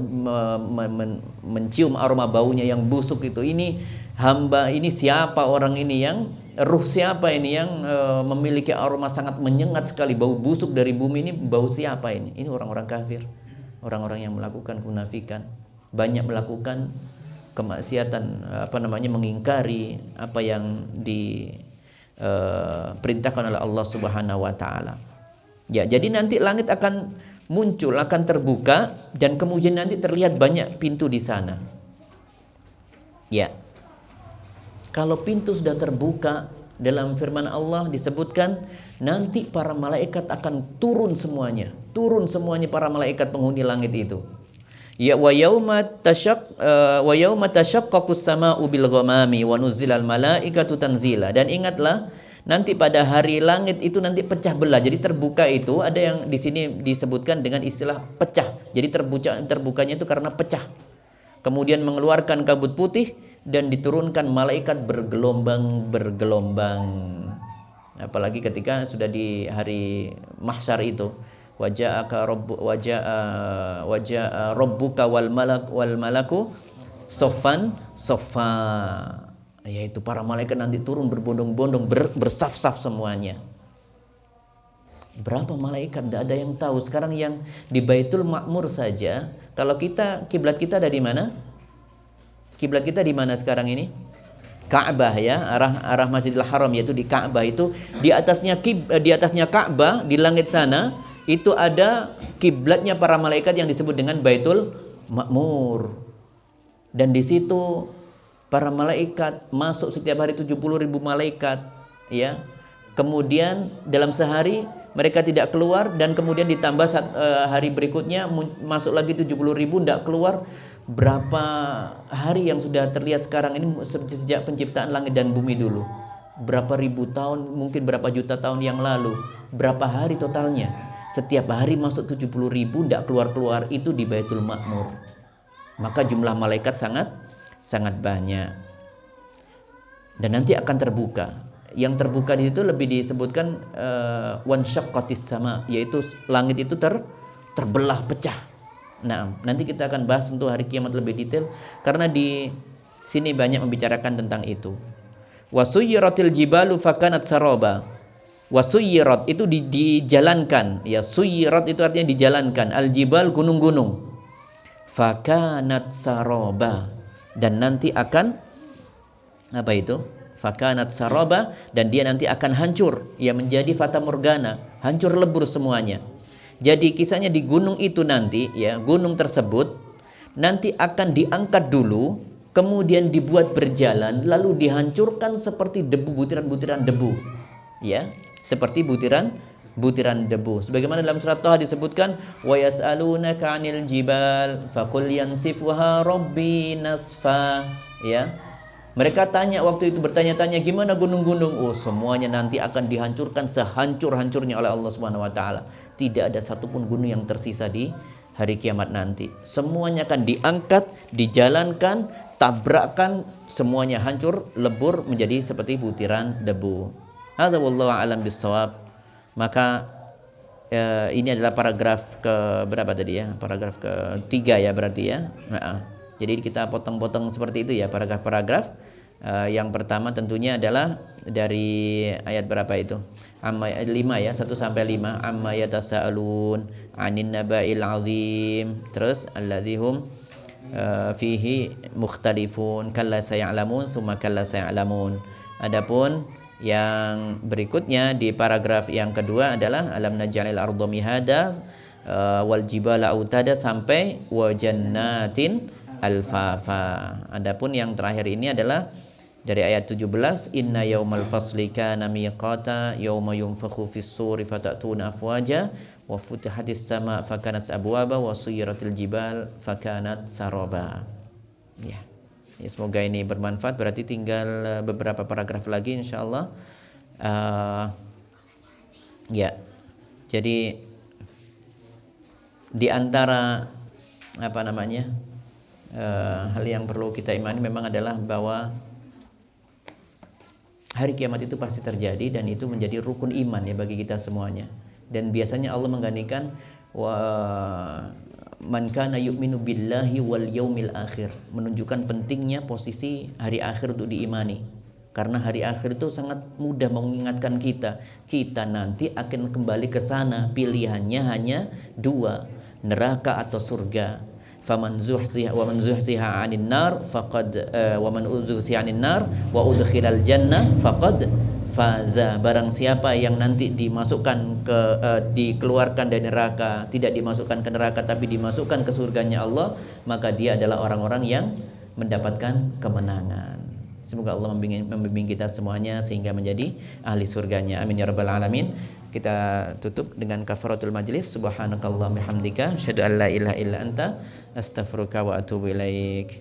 mencium aroma baunya yang busuk itu. Ini hamba, ini siapa orang ini, yang ruh siapa ini yang memiliki aroma sangat menyengat sekali, bau busuk dari bumi ini, bau siapa ini? Ini orang-orang kafir, orang-orang yang melakukan kemunafikan, banyak melakukan kemaksiatan, mengingkari apa yang diperintahkan oleh Allah Subhanahu wa taala. Ya, jadi nanti langit akan muncul, akan terbuka, dan kemudian nanti terlihat banyak pintu di sana. Ya. Kalau pintu sudah terbuka, dalam firman Allah disebutkan nanti para malaikat akan turun semuanya para malaikat penghuni langit itu. Ya, wa yauma tashaqqaqus samaa'u bil ghamami wa nuzzilal malaikatu tanzila. Dan ingatlah, nanti pada hari langit itu nanti pecah belah. Jadi terbuka itu ada yang di sini disebutkan dengan istilah pecah. Jadi terbukanya itu karena pecah. Kemudian mengeluarkan kabut putih dan diturunkan malaikat bergelombang-bergelombang. Apalagi ketika sudah di hari mahsyar itu, waja'a rabbuka wal malaku soffan soffa, yaitu para malaikat nanti turun berbondong-bondong, bersaf-saf semuanya. Berapa malaikat? Tidak ada yang tahu. Sekarang yang di Baitul Ma'mur saja, kalau kita kiblat kita ada di mana? Kiblat kita di mana sekarang ini? Ka'bah ya, arah Masjidil Haram, yaitu di Ka'bah. Itu di atasnya Ka'bah di langit sana itu ada kiblatnya para malaikat yang disebut dengan Baitul Ma'mur. Dan di situ para malaikat masuk setiap hari 70.000 malaikat ya. Kemudian dalam sehari mereka tidak keluar, dan kemudian ditambah hari berikutnya masuk lagi 70.000 tidak keluar. Berapa hari yang sudah terlihat sekarang ini sejak penciptaan langit dan bumi dulu? Berapa ribu tahun, mungkin berapa juta tahun yang lalu? Berapa hari totalnya? Setiap hari masuk 70.000 tidak keluar-keluar, itu di Baitul Ma'mur. Maka jumlah malaikat sangat banyak. Dan nanti akan terbuka. Yang terbuka di situ lebih disebutkan wansyaqqatis sama, yaitu langit itu terbelah, pecah. Nah, nanti kita akan bahas untuk hari kiamat lebih detail, karena di sini banyak membicarakan tentang itu. Wasuyiratil jibalu fakanat saroba. Wasuyirat itu dijalankan, ya. Suyirat itu artinya dijalankan. Al jibal, gunung-gunung. Fakanat saroba, dan nanti akan apa itu? Fakanat saroba, dan dia nanti akan hancur, ya, menjadi fata morgana, hancur lebur semuanya. Jadi kisahnya di gunung itu nanti, ya, gunung tersebut nanti akan diangkat dulu, kemudian dibuat berjalan, lalu dihancurkan seperti debu, butiran-butiran debu, ya, seperti butiran debu. Sebagaimana dalam surat Thaha disebutkan, wa yas'alunaka 'anil jibal faqul yansifuha rabbi nasfa, ya. Mereka tanya waktu itu, bertanya-tanya gimana gunung-gunung? Oh, semuanya nanti akan dihancurkan sehancur-hancurnya oleh Allah Subhanahu wa taala. Tidak ada satupun gunung yang tersisa di hari kiamat nanti. Semuanya akan diangkat, dijalankan, tabrakkan, semuanya hancur, lebur menjadi seperti butiran debu. Hadza wallahu a'lam bissawab. Maka ini adalah paragraf ke berapa tadi ya? Paragraf ke-3 ya berarti ya. Nah, jadi kita potong-potong seperti itu ya paragraf-paragraf. Yang pertama tentunya adalah dari ayat berapa itu? Ayat 5 ya, 1 sampai 5. Amma yatasaalun 'anin naba'il 'azim. Terus alladzihum fihi mukhtalifun kalla sayalamun summa kalla sayalamun. Adapun yang berikutnya di paragraf yang kedua adalah alam naj'alil arda mihada wal jibala autada sampai wa jannatin alfafa. Adapun yang terakhir ini adalah dari ayat 17, inna yaumal fasli kana miqata yauma yunfakhu fis suri fatatuna afwaja wa futihatis sama fakanat abwaba wa suyiratil jibal fakanat saraba. Ya. Ya, semoga ini bermanfaat. Berarti tinggal beberapa paragraf lagi insyaallah. Ya. Jadi di antara apa namanya? Hal yang perlu kita imani memang adalah bahwa hari kiamat itu pasti terjadi, dan itu menjadi rukun iman ya bagi kita semuanya. Dan biasanya Allah menggantikan wa man kana yu'minu billahi wal yaumil akhir, menunjukkan pentingnya posisi hari akhir untuk diimani. Karena hari akhir itu sangat mudah mengingatkan kita nanti akan kembali ke sana, pilihannya hanya 2, neraka atau surga. Faman zuhziha wa man zuhziha 'anil nar faqad wa man zuhziha 'anil nar wa udkhilal jannah faqad faza. Barang siapa yang nanti dimasukkan ke dikeluarkan dari neraka, tidak dimasukkan ke neraka tapi dimasukkan ke surganya Allah, maka dia adalah orang-orang yang mendapatkan kemenangan. Semoga Allah membimbing kita semuanya sehingga menjadi ahli surganya. Amin ya rabbal alamin. Kita tutup dengan kafaratul majlis. Subhanakallahumma hamdika asyhadu an la ilaha illa anta astaghfiruka wa atubu ilaik.